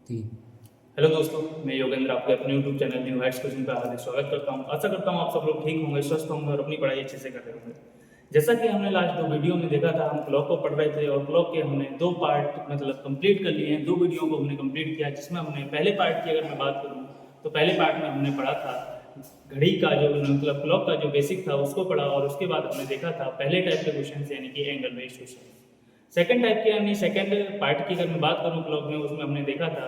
तीन। हेलो दोस्तों, मैं योगेंद्र आपके अपने YouTube channel new Heights coaching पर हार्दिक स्वागत करता हूं। आशा करता हूं आप सब लोग ठीक होंगे, स्वस्थ होंगे और अपनी पढ़ाई अच्छे से कर रहे होंगे। जैसा कि हमने लास्ट दो वीडियो में देखा था, हम क्लॉक को पढ़ रहे थे और क्लॉक के हमने दो पार्ट कंप्लीट कर लिए हैं। दो वीडियो को हमने कंप्लीट किया, जिसमें हमने पहले पार्ट की अगर मैं बात करूँ तो पहले पार्ट में हमने पढ़ा था घड़ी का जो क्लॉक का जो बेसिक था उसको पढ़ा, और उसके बाद हमने देखा था पहले टाइप के क्वेश्चन यानी कि angle based question. Second type के यानी सेकंड पार्ट की अगर मैं बात करूँ क्लॉक में, उसमें हमने देखा था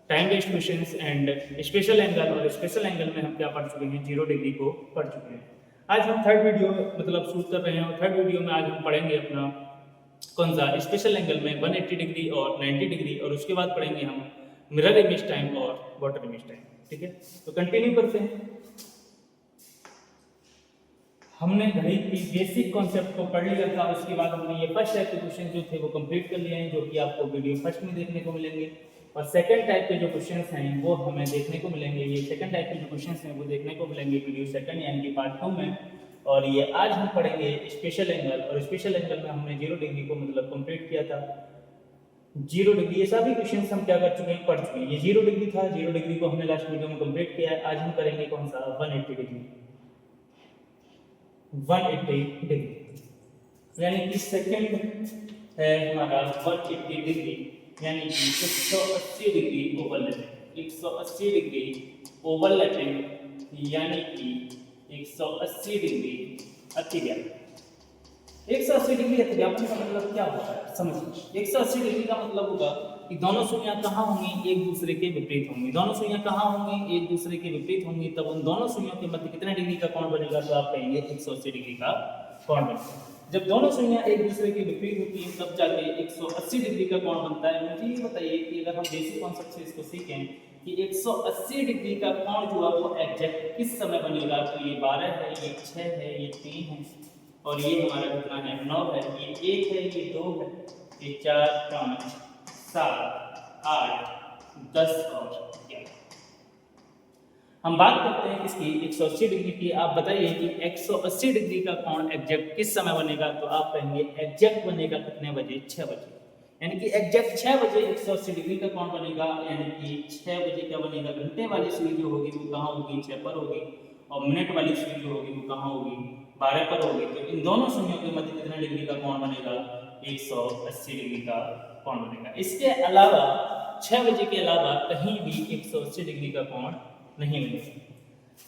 time waste questions and special angle, और स्पेशल एंगल में हम क्या पढ़ चुके हैं, 0 डिग्री को पढ़ चुके हैं। आज हम थर्ड वीडियो शूट कर रहे हैं, और थर्ड वीडियो में आज हम पढ़ेंगे अपना कौन सा स्पेशल एंगल में 180 डिग्री और 90 डिग्री, और उसके बाद पढ़ेंगे हम मिरर इमेज टाइम और वाटर इमेज टाइम। ठीक है, तो कंटिन्यू करते हैं। हमने घड़ी की बेसिक कॉन्सेप्ट को पढ़ लिया था, उसके बाद हमने ये फर्स्ट टाइप के क्वेश्चन जो थे वो कंप्लीट कर लिए हैं, जो कि आपको वीडियो फर्स्ट में देखने को मिलेंगे। और सेकंड टाइप के जो क्वेश्चंस हैं वो हमें देखने को मिलेंगे, ये सेकंड टाइप के जो क्वेश्चंस हैं वो देखने को मिलेंगे वीडियो सेकंड यानी कि पार्ट 2 में। और ये आज हम पढ़ेंगे स्पेशल एंगल, और स्पेशल एंगल में हमने 0 डिग्री को कंप्लीट किया था। 0 डिग्री, ये सभी क्वेश्चंस हम क्या कर चुके हैं, पढ़ चुके हैं। ये 0 डिग्री था, 0 डिग्री को हमने लास्ट वीडियो में कंप्लीट किया है। आज हम करेंगे कौन सा, 180 डिग्री। 180 डिग्री यानी कि सेकंड है हमारा 180 डिग्री, यानी कि 180 डिग्री ओवरलैपिंग। 180 डिग्री ओवरलैपिंग यानी कि 180 डिग्री अतिव्यापन। 180 डिग्री अतिव्यापन का मतलब क्या होता है, समझिए। 180 डिग्री का मतलब होगा कि दोनों सुइयां कहाँ होंगी, एक दूसरे के विपरीत होंगी। दोनों सुइयां कहाँ होंगी, एक दूसरे के विपरीत होंगी। तब उन दोनों सुइयों के मध्य कितने डिग्री का कोण बनेगा, तो आप कहेंगे 180 डिग्री का कोण बनेगा। जब दोनों सुइयां एक दूसरे के विपरीत होती हैं तब जाके 180 डिग्री का कोण बनता है। मुझे ये बताइए कि अगर हम बेसिक कॉन्सेप्ट से इसको सीखें कि 180 डिग्री का कोण जो है वो एग्जैक्ट किस समय बनेगा, तो ये 12 है, ये 6 है, ये 3 है, और ये हमारा कितना है, 9 है, ये 1 है, ये 2 है, ये 4, 5, 7, 8, 10 और 11। हम बात करते हैं इसकी 180 डिग्री की। आप बताइए कि 180 डिग्री का कोण एग्जैक्ट किस समय बनेगा, तो आप कहेंगे एग्जैक्ट बनेगा कितने बजे, 6 बजे। यानी कि एग्जैक्ट 6 बजे 180 डिग्री का कोण बनेगा। यानी कि 6 बजे क्या बनेगा, घंटे वाली सुई जो होगी वो कहाँ होगी, 6 पर होगी, और मिनट वाली सुई जो होगी वो कहाँ होगी, 12 पर होगी। तो इन दोनों सुइयों के मध्य कितने डिग्री का कोण बनेगा, 180 डिग्री का कोण बनेगा। इसके अलावा 6 बजे के अलावा कहीं भी 180 डिग्री का कोण नहीं बनेगा।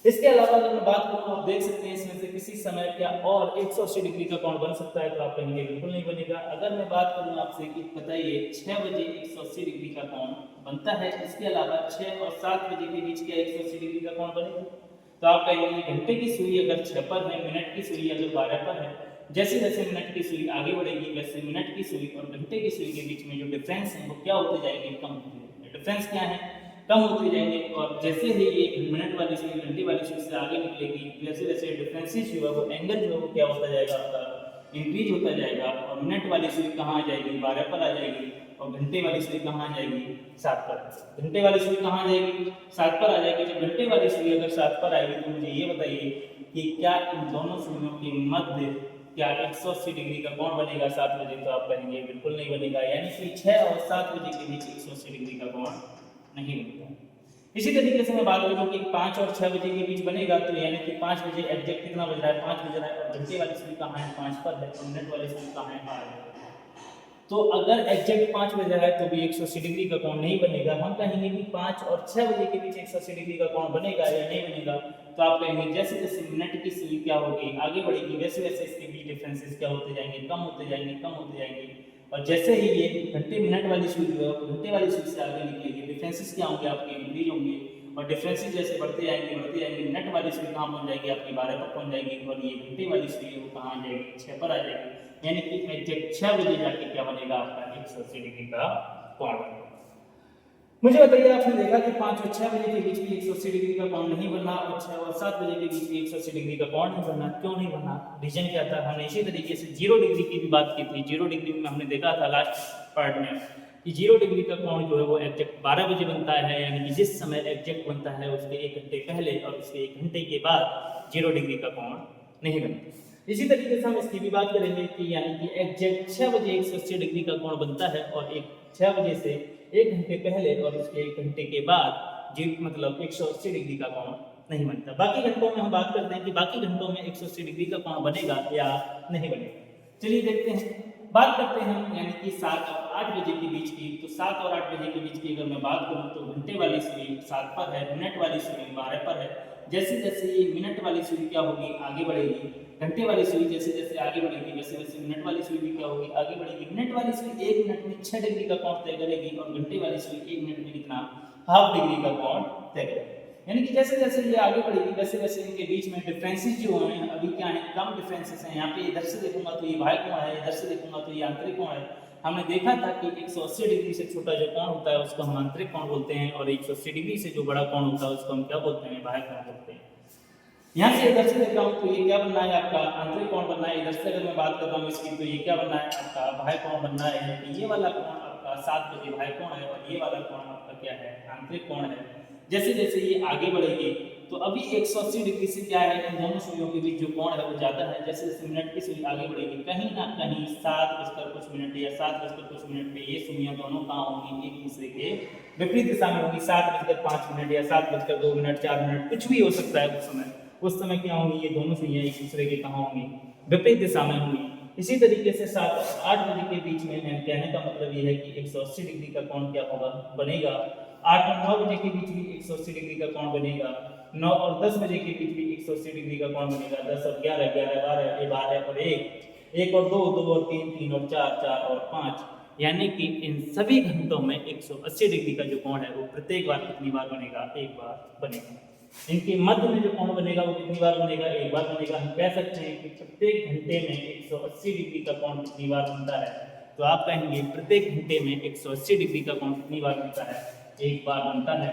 इसके अलावा अगर मैं बात करूं, आप देख सकते हैं इसमें से किसी समय क्या और 180 डिग्री का कोण बन सकता है, तो आप कहेंगे बिल्कुल नहीं बनेगा। अगर मैं बात करूं आपसे कि बताइए 6 बजे 180 डिग्री का कोण बनता है, इसके अलावा 6 और 7 बजे के बीच क्या 180 डिग्री का कोण बनेगा, तो आप कहेंगे घंटे की सुई अगर 6 पर है, मिनट की सुई अगर 12 पर है, जैसे जैसे मिनट की सुई आगे बढ़ेगी वैसे मिनट की सुई और घंटे की सुई के बीच में जो डिफरेंस है वो क्या होते जाएंगे, कम होते जाएंगे। डिफरेंस क्या है, कम होते जाएंगे। और जैसे ही ये मिनट वाली सुई घंटे वाली सुई से आगे निकलेगी, वैसे वैसे डिफरेंसेस जो है वो एंगल जो है वो क्या होता जाएगा, आपका इंक्रीज होता जाएगा। और मिनट वाली सुई कहाँ आ जाएगी, 12 पर आ जाएगी, और घंटे वाली सुई कहाँ आ जाएगी, 7 पर। घंटे वाली सुई कहाँ आ जाएगी, 7 पर आ जाएगी। जब घंटे वाली सुई अगर 7 पर आएगी तो मुझे ये बताइए कि क्या इन दोनों सुइयों के मध्य क्या 180 डिग्री का कोण बनेगा 7 बजे, तो आप कहेंगे बिल्कुल नहीं बनेगा। यानी कि 6 और 7 बजे के बीच 180 डिग्री का कोण नहीं बनता। इसी तरीके से मैं बात करूं कि 5 और 6 बजे के बीच बनेगा, तो यानी कि 5 बजे एग्जैक्ट कितना बज रहा है, 5 बज रहा है, और घंटे वाली सुई कहाँ है, 5 पर है, और मिनट वाली सुई कहाँ है, 8। तो अगर एग्जैक्ट 5 बजे है तो भी 180 डिग्री का कोण नहीं बनेगा। हम कहेंगे कि 5 और 6 बजे के बीच 180 डिग्री का कोण बनेगा या नहीं बनेगा, तो आप कहेंगे जैसे जैसे मिनट की सुई क्या होगी, आगे बढ़ेगी, वैसे वैसे इसके बीच डिफरेंसेस क्या होते जाएंगे, कम होते जाएंगे, कम होते जाएंगे। और जैसे ही ये घंटे मिनट वाली सुई जो है घंटे वाली सुई से आगे निकलेगी, डिफरेंसेस क्या होंगे, आपके इंक्रीज होंगे। और डिफरेंसेस जैसे बढ़ते जाएंगे, मिनट वाली सुई कहाँ पहुंच जाएगी, आपकी 12 पर पहुंच जाएगी, और ये घंटे वाली सुई वो कहाँ आ जाएगी, 6 पर आ जाएगी। यानी कि एग्जैक्ट 6 बजे जाके क्या बनेगा, आपका 180 डिग्री का कोण बनेगा। मुझे बताइए, आपने देखा कि 5 और 6 बजे के बीच भी 180 डिग्री का कोण नहीं बनना, और 6 और 7 बजे के बीच भी 180 डिग्री का कोण नहीं बनना। क्यों नहीं बनना, रीजन क्या था। हमने इसी तरीके से 0 डिग्री की भी बात की थी। 0 डिग्री में हमने देखा था लास्ट पार्ट में कि 0 डिग्री का कोण जो है वो एग्जैक्ट 12 बजे बनता है, यानी कि जिस समय एग्जैक्ट बनता है उसके 1 घंटे पहले और उसके 1 घंटे के बाद 0 डिग्री का कोण नहीं बनता। इसी तरीके से हम इसकी भी बात करेंगे कि यानी कि एग्जैक्ट 6 बजे 180 डिग्री का कोण बनता है, और एक 6 बजे से 1 घंटे पहले और उसके 1 घंटे के बाद जी मतलब 180 डिग्री का कोण नहीं बनता। बाकी घंटों में हम बात करते हैं कि बाकी घंटों में 180 डिग्री का कोण बनेगा या नहीं बनेगा। चलिए देखते हैं, बात करते हैं हम यानी कि 7 और 8 बजे के बीच की। तो 7 और 8 बजे के बीच की अगर मैं बात करूं तो घंटे वाली सुई 7 पर है, मिनट वाली सुई 12 पर है। जैसे जैसे ये मिनट वाली सुई क्या होगी आगे बढ़ेगी, घंटे वाली सुई जैसे जैसे आगे बढ़ेगी वैसे वैसे मिनट वाली सुई भी क्या होगी आगे बढ़ेगी। मिनट वाली सुई 1 मिनट में 6 डिग्री का कोण तय करेगी और घंटे वाली सुई 1 मिनट में कितना हाफ डिग्री का कोण तय करेगी। यानी कि जैसे जैसे ये आगे बढ़ेगी वैसे वैसे इनके बीच में डिफरेंसेस जो हैं अभी क्या है, कम डिफरेंसेस हैं। यहाँ पे इधर से देखूंगा तो ये बाह्य कोण है, इधर से देखूंगा तो ये आंतरिक कोण है। हमने देखा था कि 180 डिग्री से छोटा जो कोण होता है उसको हम आंतरिक कोण बोलते हैं और 180 डिग्री से जो बड़ा कोण होता है उसको हम क्या बोलते हैं, बाह्य कोण बोलते हैं। यहाँ से इधर से देखा हूँ तो ये क्या बनना है आपका आंतरिक कोण बनना है। इधर से अगर मैं बात कर रहा हूँ इसकी तो ये क्या बनना है आपका बाह्य कोण बनना है। ये वाला कोण आपका 7 बजे बाह्य कोण है और ये वाला कोण आपका क्या है आंतरिक कोण है। जैसे जैसे ये आगे बढ़ेगी तो अभी 180 डिग्री से क्या है इन दोनों सुइयों के बीच जो कोण है वो ज्यादा है। जैसे जैसे मिनट की सुई आगे बढ़ेगी कहीं ना कहीं 7 बजकर कुछ मिनट या 7 बजकर कुछ मिनट में ये सुइयां दोनों कहाँ होंगी एक दूसरे के विपरीत दिशा में होंगी। 7 बजकर 5 मिनट या 7 बजकर 2 मिनट 4 मिनट कुछ भी हो सकता है उस समय क्या होंगी ये दोनों सुइयां एक दूसरे के कहाँ होंगी विपरीत दिशा में होंगी। इसी तरीके से 7 और 8 बजे के बीच में मैंने कहने का मतलब ये है कि 180 डिग्री का कोण क्या होगा बनेगा। 8 और 9 बजे के बीच भी 180 डिग्री का कोण बनेगा। 9 और 10 बजे के बीच भी 180 डिग्री का कोण बनेगा। 10 और 11 11 12 12 और 1 और 2 2 और 3 3 और 4 4 और 5 यानी कि इन सभी घंटों में 180 डिग्री का जो कोण है वो प्रत्येक बार कितनी बार बनेगा, एक बार बनेगा। इनके मध्य में जो कोण बनेगा वो कितनी बार बनेगा, एक बार बनेगा। हम कह सकते हैं कि प्रत्येक घंटे में 180 डिग्री का कोण कितनी बार बनता है, तो आप कहेंगे प्रत्येक घंटे में 180 डिग्री का कोण कितनी बार बनता है, एक बार बनता है।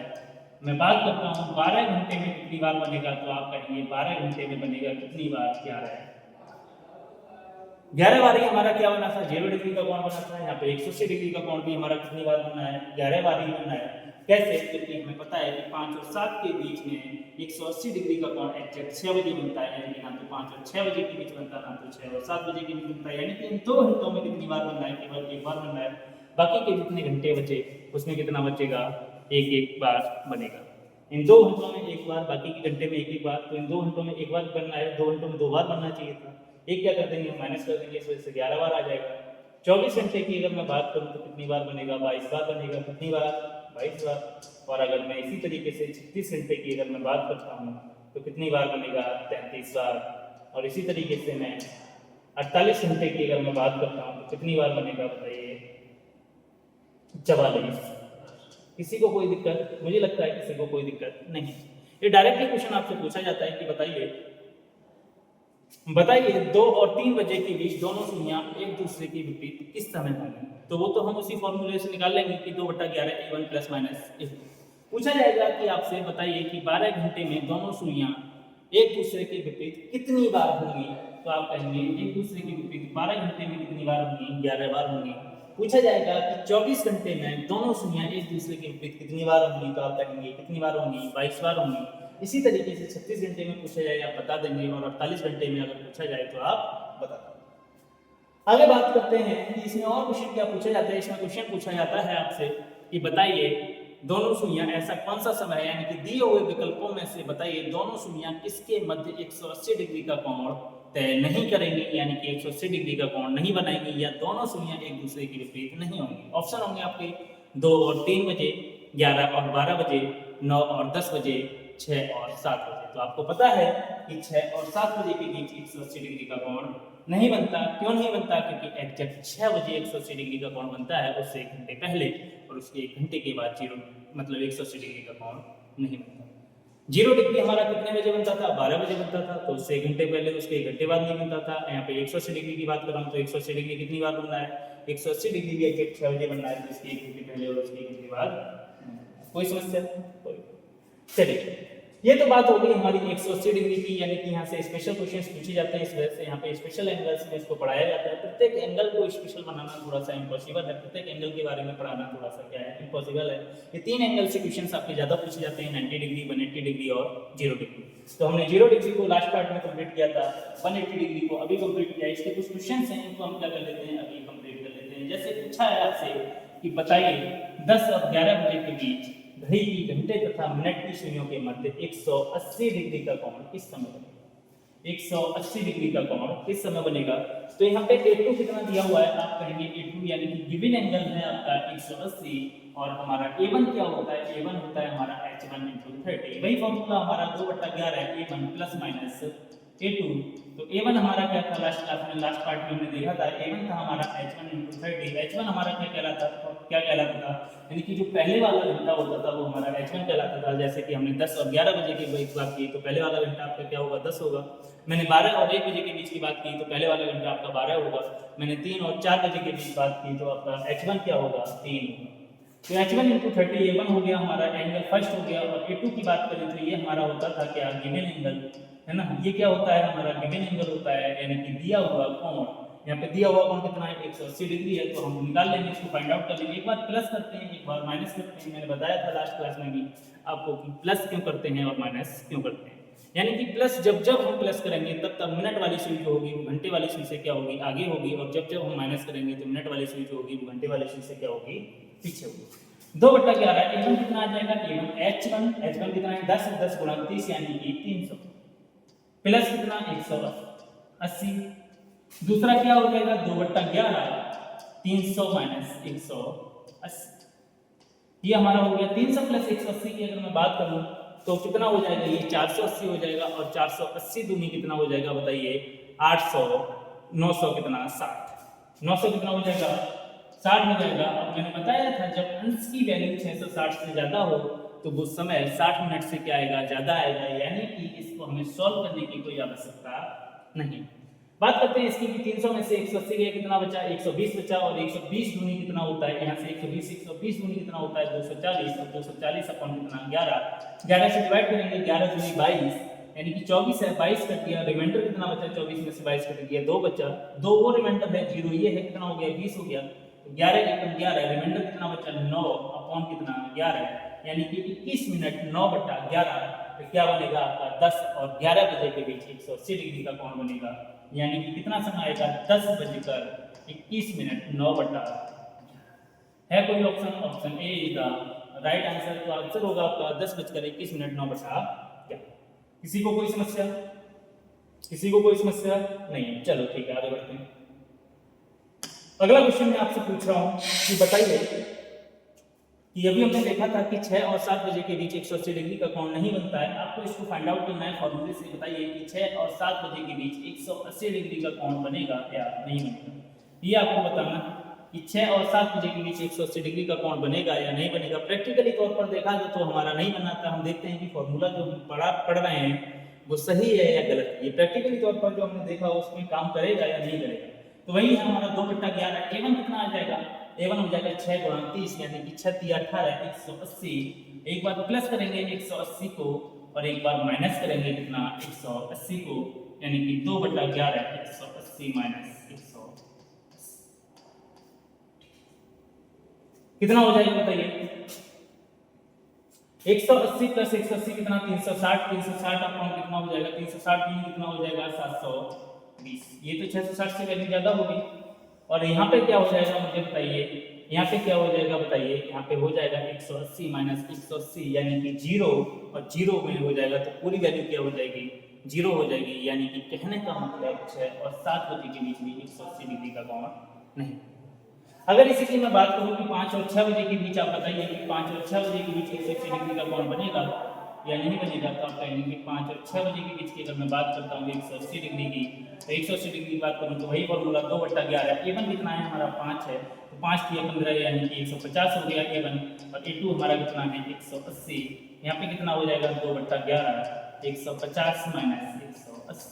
मैं बात करता हूँ 12 घंटे में कितनी बार बनेगा, तो आप कहेंगे 12 घंटे में बनेगा कितनी बार, 11 बार ही हमारा क्या बना था, 0 डिग्री का कोण बना था। यहाँ पे 180 डिग्री का कोण भी हमारा कितनी बार बनना है, 11 बार ही बनना है। कैसे, क्योंकि हमें पता है कि 5 और 7 के बीच में 180 डिग्री का कोण एग्जैक्ट 6 बजे बनता है, यानी कि ना तो 5 और 6 बजे के बीच बनता है, ना तो 6 और 7 बजे के बीच बनता है। यानी कि इन 2 घंटों में कितनी बार बनना है, केवल एक बार बनना है। बाकी के जितने घंटे बचे उसमें कितना बचेगा, एक एक बार बनेगा। इन 2 घंटों में एक बार, बाकी के घंटे में एक एक बार, तो इन 2 घंटों में एक बार बनना है, 2 घंटों में 2 बार बनना चाहिए था। एक क्या कर देंगे, माइनस कर देंगे, इस वजह से 11 बार आ जाएगा। 24 घंटे की अगर मैं बात करूं तो कितनी बार बनेगा, 22 बार बनेगा। कितनी बार, 22 बार। और अगर मैं इसी तरीके से 36 घंटे की अगर मैं बात करता हूं तो कितनी बार बनेगा, 33 बार। और इसी तरीके से मैं 48 घंटे की अगर मैं बात करता हूं तो कितनी बार बनेगा, बताइए, 44। किसी को कोई दिक्कत, मुझे लगता है किसी को कोई दिक्कत नहीं। ये डायरेक्टली क्वेश्चन आपसे पूछा जाता है कि बताइए 2 और 3 बजे के बीच दोनों सुइयां एक दूसरे के विपरीत किस समय होंगी। तो वो तो हम उसी फॉर्मूले से निकाल लेंगे कि 2/11 A1 + -A2। पूछा जाएगा कि आपसे बताइए कि 12 घंटे में दोनों सुइयां एक दूसरे के विपरीत कितनी बार होंगी, तो आप कहेंगे एक दूसरे के विपरीत 12 घंटे में कितनी बार होंगी, 11 बार होंगी। पूछा जाएगा कि 24 घंटे में दोनों सुइयां एक दूसरे के विपरीत कितनी बार होंगी, तो आप कहेंगे कितनी बार होंगी, 22 बार होंगी। इसी तरीके से 36 घंटे में पूछा जाए आप बता देंगे, और 48 घंटे में अगर पूछा जाए तो आप बता देंगे। आगे बात करते हैं कि इसमें और क्वेश्चन क्या पूछा जाता है। इसमें क्वेश्चन पूछा जाता है आपसे कि बताइए दोनों सुइयां ऐसा कौन सा समय है, यानी कि दिए हुए विकल्पों में से बताइए दोनों सुइयां किसके मध्य 180 डिग्री का कोण तय नहीं करेंगी, यानी कि 180 डिग्री का कोण नहीं बनाएंगी, या दोनों सुइयां एक दूसरे के विपरीत नहीं होंगी। ऑप्शन होंगे आपके 2 और 3 बजे, 11 और 12 बजे, 9 और 10 बजे, 6 और 7 बजे। तो आपको पता है कि 6 और 7 बजे के बीच 180 डिग्री का कोण नहीं बनता। क्यों नहीं बनता, क्योंकि एग्जैक्ट 6 बजे 180 डिग्री का कोण बनता है, उससे 1 घंटे पहले, और उसके 1 घंटे के बाद 0 मतलब 180 डिग्री का कोण नहीं बनता। 0 डिग्री हमारा कितने बजे बनता था, 12 बजे बनता था, तो उससे 1 घंटे पहले, उसके 1 घंटे बाद नहीं बनता था। यहाँ पे 180 डिग्री की बात कर रहा हूँ, तो 180 डिग्री कितनी बार बनना है, 180 डिग्री भी एग्जैक्ट 6 बजे बनना है, जिसके 1 घंटे पहले और उसके 1 घंटे बाद। कोई समस्या, कोई। चलिए, ये तो बात हो गई हमारी 180 डिग्री की, यानी कि यहाँ से स्पेशल क्वेश्चंस पूछे जाते हैं। इस वजह से यहाँ पे स्पेशल एंगल्स में इसको पढ़ाया जाता है। प्रत्येक एंगल को स्पेशल बनाना थोड़ा सा इम्पॉसिबल है, प्रत्येक एंगल के बारे में पढ़ाना थोड़ा सा क्या है, इम्पॉसिबल है। ये 3 एंगल से क्वेश्चंस आपके ज्यादा पूछे जाते हैं, 90 डिग्री, 180 डिग्री और 0 डिग्री। तो हमने 0 डिग्री को लास्ट पार्ट में कंप्लीट किया था, 180 डिग्री को अभी कंप्लीट किया। इसके कुछ क्वेश्चन हैं, इनको हम क्या कर लेते हैं, अभी कंप्लीट कर लेते हैं। जैसे पूछा है आपसे कि बताइए 10 और 11 बजे के बीच घड़ी की घंटे तथा मिनट की सुइयों के मध्य 180 डिग्री का कोण किस समय बनेगा। 180 डिग्री का कोण किस समय बनेगा। तो यहाँ पे A2 कितना दिया हुआ है, आप कहेंगे A2 यानी कि गिवन एंगल है आपका 180 और हमारा A1 क्या होता है, A1 होता है हमारा H1 × 30। वही फॉर्मूला हमारा 2/11 A1 प्लस माइनस A2। तो A1 हमारा क्या था, लास्ट क्लास में लास्ट पार्ट में हमने देखा था A1 था हमारा H1 × 30। H1 हमारा क्या कहलाता था, यानी कि जो पहले वाला घंटा होता था वो हमारा H1 कहलाता था। जैसे कि हमने 10 और 11 बजे की बात की तो पहले वाला घंटा आपका क्या होगा, 10 होगा। मैंने 12 और 1 बजे के बीच की बात की तो पहले वाला घंटा आपका 12 होगा। मैंने 3 और 4 बजे के बीच बात की तो आपका H1 क्या होगा, 3 होगा। तो H1 × 30 A1 हो गया हमारा एंगल फर्स्ट हो गया। और A2 की बात करें तो ये हमारा होता था क्या, गिवन एंगल है ना। ये क्या होता है हमारा गिवन एंगल होता है, यानी कि दिया हुआ कोण। यहाँ पे दिया हुआ कोण कितना है, 180 डिग्री है। तो हम निकाल लेंगे, इसको फाइंड आउट कर लेंगे। एक बार प्लस करते हैं, एक बार माइनस करते हैं। मैंने बताया था लास्ट क्लास में भी आपको कि प्लस क्यों करते हैं और माइनस क्यों करते हैं। यानी कि प्लस जब जब हम प्लस करेंगे तब मिनट वाली सुई जो होगी वो घंटे वाली सुई से क्या होगी, आगे होगी। और जब जब हम माइनस करेंगे तो मिनट वाली सुई जो होगी वो घंटे वाली सुई से क्या होगी, पीछे होगी। 2/11 A1 कितना आ जाएगा, H1 कितना है 10 × 30 यानी कि 300 प्लस कितना 180। दूसरा क्या हो जाएगा 2/11 300 - 180। ये हमारा हो गया 300 + 180 की अगर मैं बात करूं तो कितना हो जाएगा, ये 480 हो जाएगा। और 480 दूनी कितना हो जाएगा बताइए, 800। 900 कितना 60। 900 कितना हो जाएगा, 60 हो जाएगा। और मैंने बताया था जब अंश की वैल्यू 660 से ज्यादा हो तो वो समय 60 मिनट से क्या आएगा, ज्यादा आएगा। यानी कि इसको हमें सॉल्व करने की कोई आवश्यकता नहीं। बात करते हैं इसकी कि 300 में से 180 गया, कितना बचा, 120 बचा। और 120 दूनी कितना होता है, यहाँ से 120 दूनी कितना होता है 240। और 240 अपन कितना 11 से डिवाइड करेंगे, 11 दूनी 22 यानी कि 24 है। 22 कट गया, रिमाइंडर कितना बचा, 24 में से 22 कट गया 2 बचा। 2 वो रिमाइंडर है, 0 ये है, कितना हो गया 20 हो गया। 11 एकम 11, रिमाइंडर कितना बचा 9 अपॉन कितना 11 यानी कि 21 मिनट 9/11। तो क्या बनेगा आपका 10 और 11 बजे के बीच 180 डिग्री का कोण बनेगा। यानी कि कितना समय आएगा 10:21 9/11 है। कोई option, option A is the right answer. तो आंसर होगा आपका 10:21 9/11। किसी को कोई समस्या, किसी को कोई समस्या नहीं, चलो ठीक है आगे बढ़ते हैं। अगला क्वेश्चन मैं आपसे पूछ रहा हूं कि बताइए कि अभी हमने देखा था कि 6 और 7 बजे के बीच 180 डिग्री का कोण नहीं बनता है। आपको इसको फाइंड आउट करना है फॉर्मूले से। बताइए कि 6 और 7 बजे के बीच 180 डिग्री का कोण बनेगा या नहीं बनेगा। ये आपको बताना कि 6 और 7 बजे के बीच 180 डिग्री का कोण बनेगा या नहीं बनेगा। प्रैक्टिकली तौर पर देखा जाए तो हमारा नहीं बनाता। हम देखते हैं कि फॉर्मूला जो हम पढ़ रहे हैं वो सही है या गलत है। ये प्रैक्टिकली तौर पर जो हमने देखा उसमें काम करेगा या नहीं करेगा। तो वही है हमारा 2/11। A1 कितना आ जाएगा, A1 हो जाएगा 6 × 30 यानी कि 6 × 3 = 18 180। एक बार प्लस करेंगे 180 को और एक बार माइनस करेंगे कितना 180 को, यानी कि 2/11 180 - 180 कितना हो जाएगा बताइए। 180 + 180 कितना 360। 360 अपॉन कितना हो जाएगा 360 दूनी कितना हो जाएगा 720। ये तो 660 से वैल्यू ज्यादा होगी। और यहाँ पे क्या हो जाएगा मुझे बताइए, यहाँ पे क्या हो जाएगा बताइए। यहाँ पे हो जाएगा 180 - 180 यानी कि 0 और 0 में हो जाएगा तो पूरी वैल्यू क्या हो जाएगी 0 हो जाएगी। यानी कि कहने का मतलब 6 और 7 बजे के बीच में 180 डिग्री का कोण नहीं। अगर इसी की मैं बात करूं कि 5 और 6 बजे के बीच आप बताइए कि 5 और 6 बजे के बीच 180 डिग्री का कोण बनेगा या नहीं बनेगा। तो आप कहेंगे कि 5 और 6 बजे के बीच की अगर मैं बात करता हूँ 180 डिग्री की, तो 180 डिग्री की बात करूँ तो वही फॉर्मूला 2/11। A1 कितना है हमारा 5 है, तो 5 × 15 यानी कि 150 हो गया A1। और A2 हमारा कितना है 180। यहाँ पे कितना हो जाएगा 2/11 150 - 180।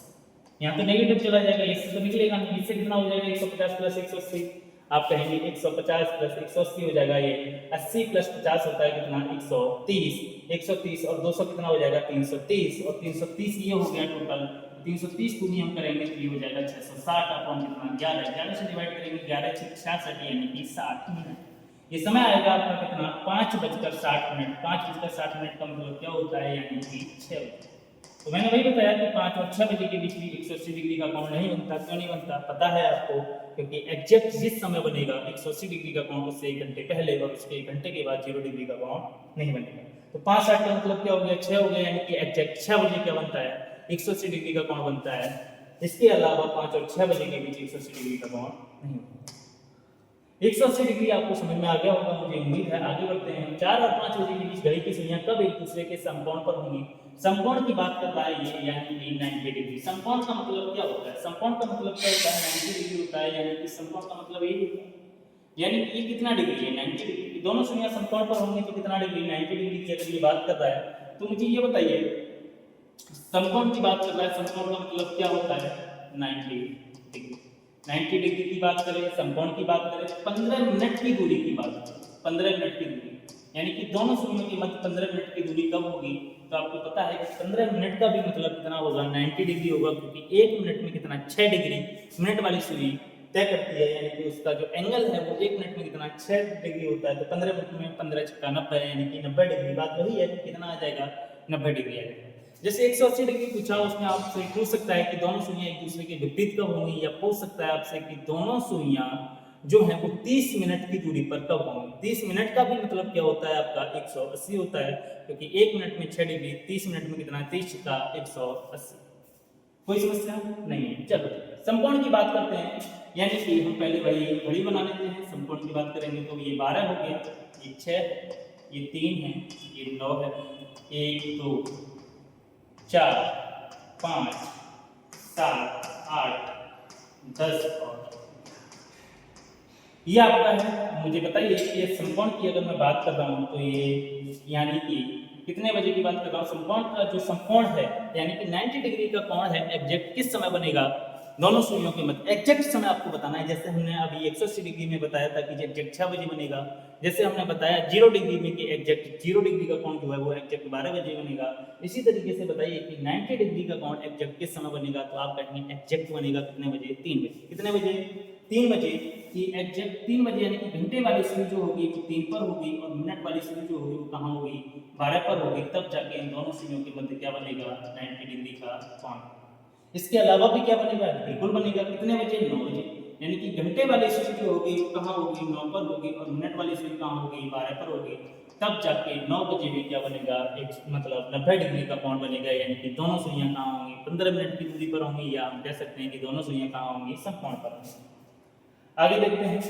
यहाँ पे नेगेटिव चला जाएगा, इससे तो निकलेगा नहीं। इससे कितना हो जाएगा 150 + 180। आप कहेंगे 150 + 180 हो जाएगा। ये 80 + 50 होता है कितना 130। 130 और 200 कितना हो जाएगा 330। और 330 ये हो गया टोटल। 330 दूनी हम करेंगे तो ये हो जाएगा 660 अपॉन कितना 11। 11 से डिवाइड करेंगे 11 × 6 = 66 यानी कि 60 मिनट। ये समय आएगा आपका कितना 5:60 5:60 का मतलब क्या होता है यानी कि 6 बजे। तो मैंने वही बताया कि 5 और 6 बजे के बीच भी 180 डिग्री का कोण नहीं बनता। क्यों नहीं बनता पता है आपको, क्योंकि एग्जैक्ट जिस समय बनेगा 180 डिग्री का कोण उससे 1 घंटे पहले और उसके 1 घंटे के बाद 0 डिग्री का कोण नहीं बनेगा। तो 5-8 का मतलब क्या हो गया, 6 हो गया, यानी कि एग्जैक्ट 6 बजे क्या बनता है, 180 डिग्री का कोण बनता है। इसके अलावा 5 और 6 बजे के बीच 180 डिग्री का कोण नहीं होता। 180 डिग्री आपको समझ में आ गया होगा, मुझे उम्मीद है। आगे बढ़ते हैं। 4 और 5 बजे के बीच घड़ी की सुइयां कब एक दूसरे के समकोण पर होंगी? समकोण की बात कर रहा है ये, यानी कि 90 डिग्री। समकोण का मतलब क्या होता है? समकोण का मतलब क्या होता है? 90 डिग्री होता है, यानी कि समकोण का मतलब ये होता है, यानी कि ये कितना डिग्री है, 90 डिग्री। दोनों सुइयां समकोण पर होंगी तो कितना डिग्री, 90 डिग्री की अगर ये बात कर रहा है तो मुझे ये बताइए, समकोण की बात कर रहा है, समकोण का मतलब क्या होता है, 90 डिग्री। 90 डिग्री की बात करें, समकोण की बात करें, 15 मिनट की दूरी की बात करें, 15 मिनट की दूरी, यानी कि दोनों सुइयों के मध्य 15 मिनट की दूरी कब होगी? तो आपको पता है कि 15 मिनट का भी मतलब कितना होगा, 90 डिग्री होगा, क्योंकि 1 मिनट में कितना, 6 डिग्री मिनट वाली सुई तय करती है, यानी कि उसका जो एंगल है वो 1 मिनट में कितना, 6 डिग्री होता है। तो 15 मिनट में 15 छक्का 90, यानी कि 90 डिग्री। बात वही है, कितना आ जाएगा, 90 डिग्री आ जाएगा। जैसे 180 डिग्री पूछा, उसमें आपसे पूछ सकता है कि दोनों सुइयां एक दूसरे के विपरीत कब होंगी, या पूछ सकता है आपसे कि दोनों सुइयां जो है वो 30 मिनट की दूरी पर कब होंगी। 30 मिनट का भी मतलब क्या होता है आपका, 180 होता है, क्योंकि 1 मिनट में 6 डिग्री, 30 मिनट में कितना, 30 का 180। कोई समस्या नहीं है। चलो समकोण की बात करते हैं, यानी कि हम पहले वही घड़ी बना लेते हैं। समकोण की बात करेंगे तो ये 12 हो गया, ये 6, ये 3 है, ये 9 है, 1 2 4 5 7 8 10 और ये आपका है। मुझे बताइए कि ये समकोण की अगर मैं बात कर रहा हूँ तो ये यानी कि कितने बजे की बात कर रहा हूँ, समकोण का जो समकोण है यानी कि 90 डिग्री का कोण है, एग्जैक्ट किस समय बनेगा दोनों सुइयों के मध्य। एग्जैक्ट समय आपको बताना है, जैसे हमने अभी 180 डिग्री में बताया था कि एग्जैक्ट 6 बजे बनेगा। जैसे हमने बताया 0 डिग्री में कि एग्जैक्ट 0 डिग्री का कोण जो है वो एग्जैक्ट 12 बजे बनेगा। इसी तरीके से बताइए कि 90 डिग्री का कोण एग्जैक्ट किस समय बनेगा, तो आप कहेंगे एग्जैक्ट बनेगा कितने बजे, 3 बजे। कितने बजे, 3 बजे की एग्जैक्ट 3 बजे, यानी कि घंटे वाली सुई जो होगी वो 3 पर होगी और मिनट वाली सुई जो होगी वो कहाँ होगी, 12 पर होगी। तब जाके इन दोनों सुइयों के मध्य क्या बनेगा, 90 डिग्री का कोण। इसके अलावा भी क्या बनेगा, बिल्कुल बनेगा। कितने बजे, 9 बजे, यानी कि घंटे वाली सुई जो होगी वो कहाँ होगी, 9 पर होगी और मिनट वाली सुई कहाँ होगी, 12 पर होगी। तब जाके 9 बजे भी क्या बनेगा, एक मतलब 90 डिग्री का कोण बनेगा, यानी कि दोनों सुइयां कहाँ होंगी, 15 मिनट की दूरी पर होंगी, या हम कह सकते हैं कि दोनों सुइयां कहाँ होंगी, समकोण पर होंगी। आगे देखते हैं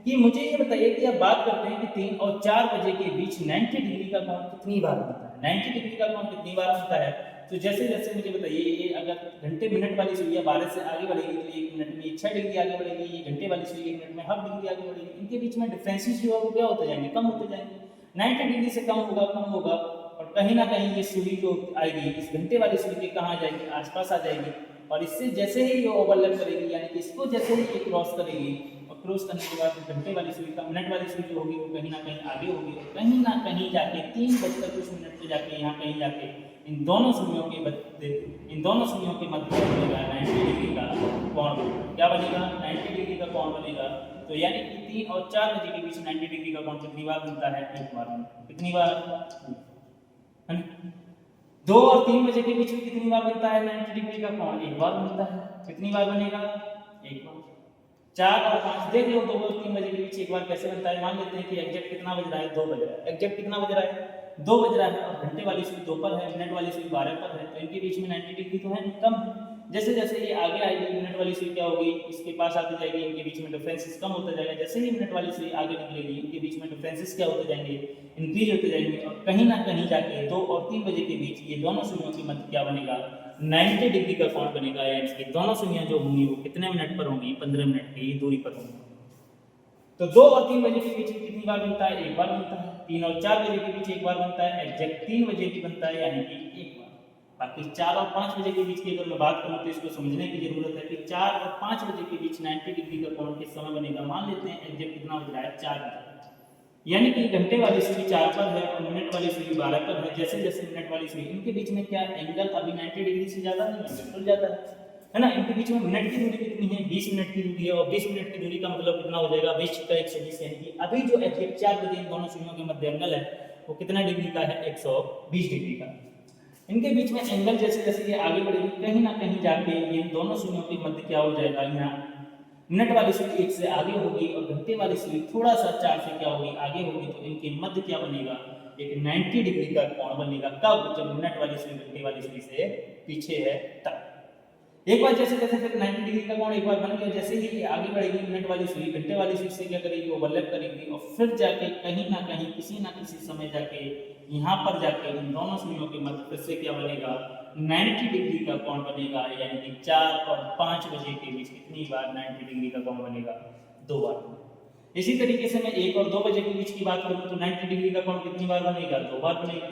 कि मुझे ये बताइए कि अब बात करते हैं कि 3 और 4 बजे के बीच 90 डिग्री का कोण कितनी बार बनता है। 90 डिग्री का कोण कितनी बार बनता है, तो जैसे जैसे मुझे बताइए, ये अगर घंटे मिनट वाली सुई 12 से आगे बढ़ेगी तो 1 मिनट में 6 डिग्री आगे बढ़ेगी, ये घंटे वाली सुई 1 मिनट में हाफ डिग्री आगे बढ़ेगी। इनके बीच में डिफरेंसेस जो है वो क्या होते जाएंगे, कम होते जाएंगे। 90 डिग्री से कम होगा और कहीं ना कहीं ये सुई जो आएगी इस घंटे वाली सुई के कहाँ आ जाएगी, आसपास आ जाएगी। और इससे जैसे ही ये ओवरलैप करेगी, यानी कि इसको जैसे ही ये क्रॉस करेगी, और क्रॉस करने के बाद घंटे वाली सुई का मिनट वाली सुई जो होगी वो कहीं ना कहीं आगे होगी, और कहीं ना कहीं जाके 3 बजकर कुछ मिनट पे जाके यहाँ कहीं जाके इन दोनों सुइयों के मध्य बनेगा 90 डिग्री का कोण। क्या बनेगा, 90 डिग्री का कोण बनेगा। तो यानी कि 3 और 4 बजे के बीच 90 डिग्री का कोण कितनी बार बनता है, एक बार। कितनी बार, 2 और 3 बजे के बीच में कितनी बार बनता है 90 डिग्री का कोण, एक बार बनता है। कितनी बार बनेगा, एक बार। 4 और 5 देख लो, 2 और 3 बजे के बीच एक बार कैसे बनता है। मान लेते हैं कि एग्जैक्ट कितना बज रहा है, 2 बज रहा है। एग्जैक्ट कितना बज रहा है, 2 बज रहा है, और घंटे वाली सुई 2 पर है, मिनट वाली सुई 12 पर है, तो इनके बीच में 90 डिग्री तो है कम। जैसे जैसे ये आगे आएगी, मिनट वाली सुई क्या होगी, इसके पास आती जाएगी, इनके बीच में डिफरेंसेस कम होता जाएगा। जैसे ही मिनट वाली सुई आगे निकलेगी, इनके बीच में डिफरेंसेस क्या होते जाएंगे, इंक्रीज होते जाएंगे, और कहीं ना कहीं जाके 2 और 3 बजे के बीच ये दोनों सुइयों के मध्य क्या बनेगा, 90 डिग्री का कोण बनेगा। यानी कि दोनों सुइयां जो होंगी वो कितने मिनट पर होंगी, 15 मिनट की दूरी पर होंगी। तो 2 और 3 बजे के बीच कितनी बार बनता है, एक बार बनता है। 3 और 4 बजे के बीच एक बार बनता है, एग्जैक्ट 3 बजे की बनता है, यानी कि एक बार। बाकी 4 और 5 बजे के बीच की अगर मैं बात करूं तो इसको समझने की जरूरत है कि 4 और 5 बजे के बीच 90 डिग्री का कोण किस समय बनेगा। मान लेते हैं एग्जैक्ट कितना बज रहा है, 4 बजे, यानी कि घंटे वाली सुई 4 पर है और मिनट वाली सुई 12 पर है। जैसे जैसे मिनट वाली सुई, इनके बीच में क्या एंगल अभी 90 डिग्री से ज्यादा नहीं है, बिल्कुल ज्यादा है ना। इनके बीच में मिनट की दूरी कितनी है, 20 मिनट की दूरी है, और 20 मिनट की दूरी का मतलब कितना हो जाएगा, 20 का 120, यानी कि अभी जो एग्जैक्ट 4 बजे इन दोनों सुइयों के मध्य एंगल है वो कितना डिग्री का है, 120 डिग्री का। इनके बीच में एंगल जैसे जैसे ये आगे बढ़ेगी, कहीं ना कहीं जाके ये दोनों सुइयों के मध्य क्या हो जाएगा, यहाँ मिनट वाली सुई 1 से आगे होगी और घंटे वाली सुई थोड़ा सा 4 से क्या होगी, आगे होगी, तो इनके मध्य क्या बनेगा, एक 90 डिग्री का कोण बनेगा। कब? जब मिनट वाली सुई घंटे वाली सुई से पीछे है तब। एक बार जैसे जैसे फिर 90 डिग्री का कोण एक बार बन गया, जैसे ही आगे बढ़ेगी मिनट वाली सुई घंटे वाली सुई से क्या करेगी, ओवरलैप करेगी और फिर जाके कहीं ना कहीं किसी ना किसी समय जाके यहाँ पर जाके इन दोनों सुइयों के मध्य फिर से क्या बनेगा, 90 डिग्री का कोण बनेगा। यानी कि 4 और 5 बजे के बीच कितनी बार 90 डिग्री का कोण बनेगा, 2 बार। इसी तरीके से मैं 1 और 2 बजे के बीच की बात करूं तो 90 डिग्री का कोण कितनी बार बनेगा, 2 बार बनेगा।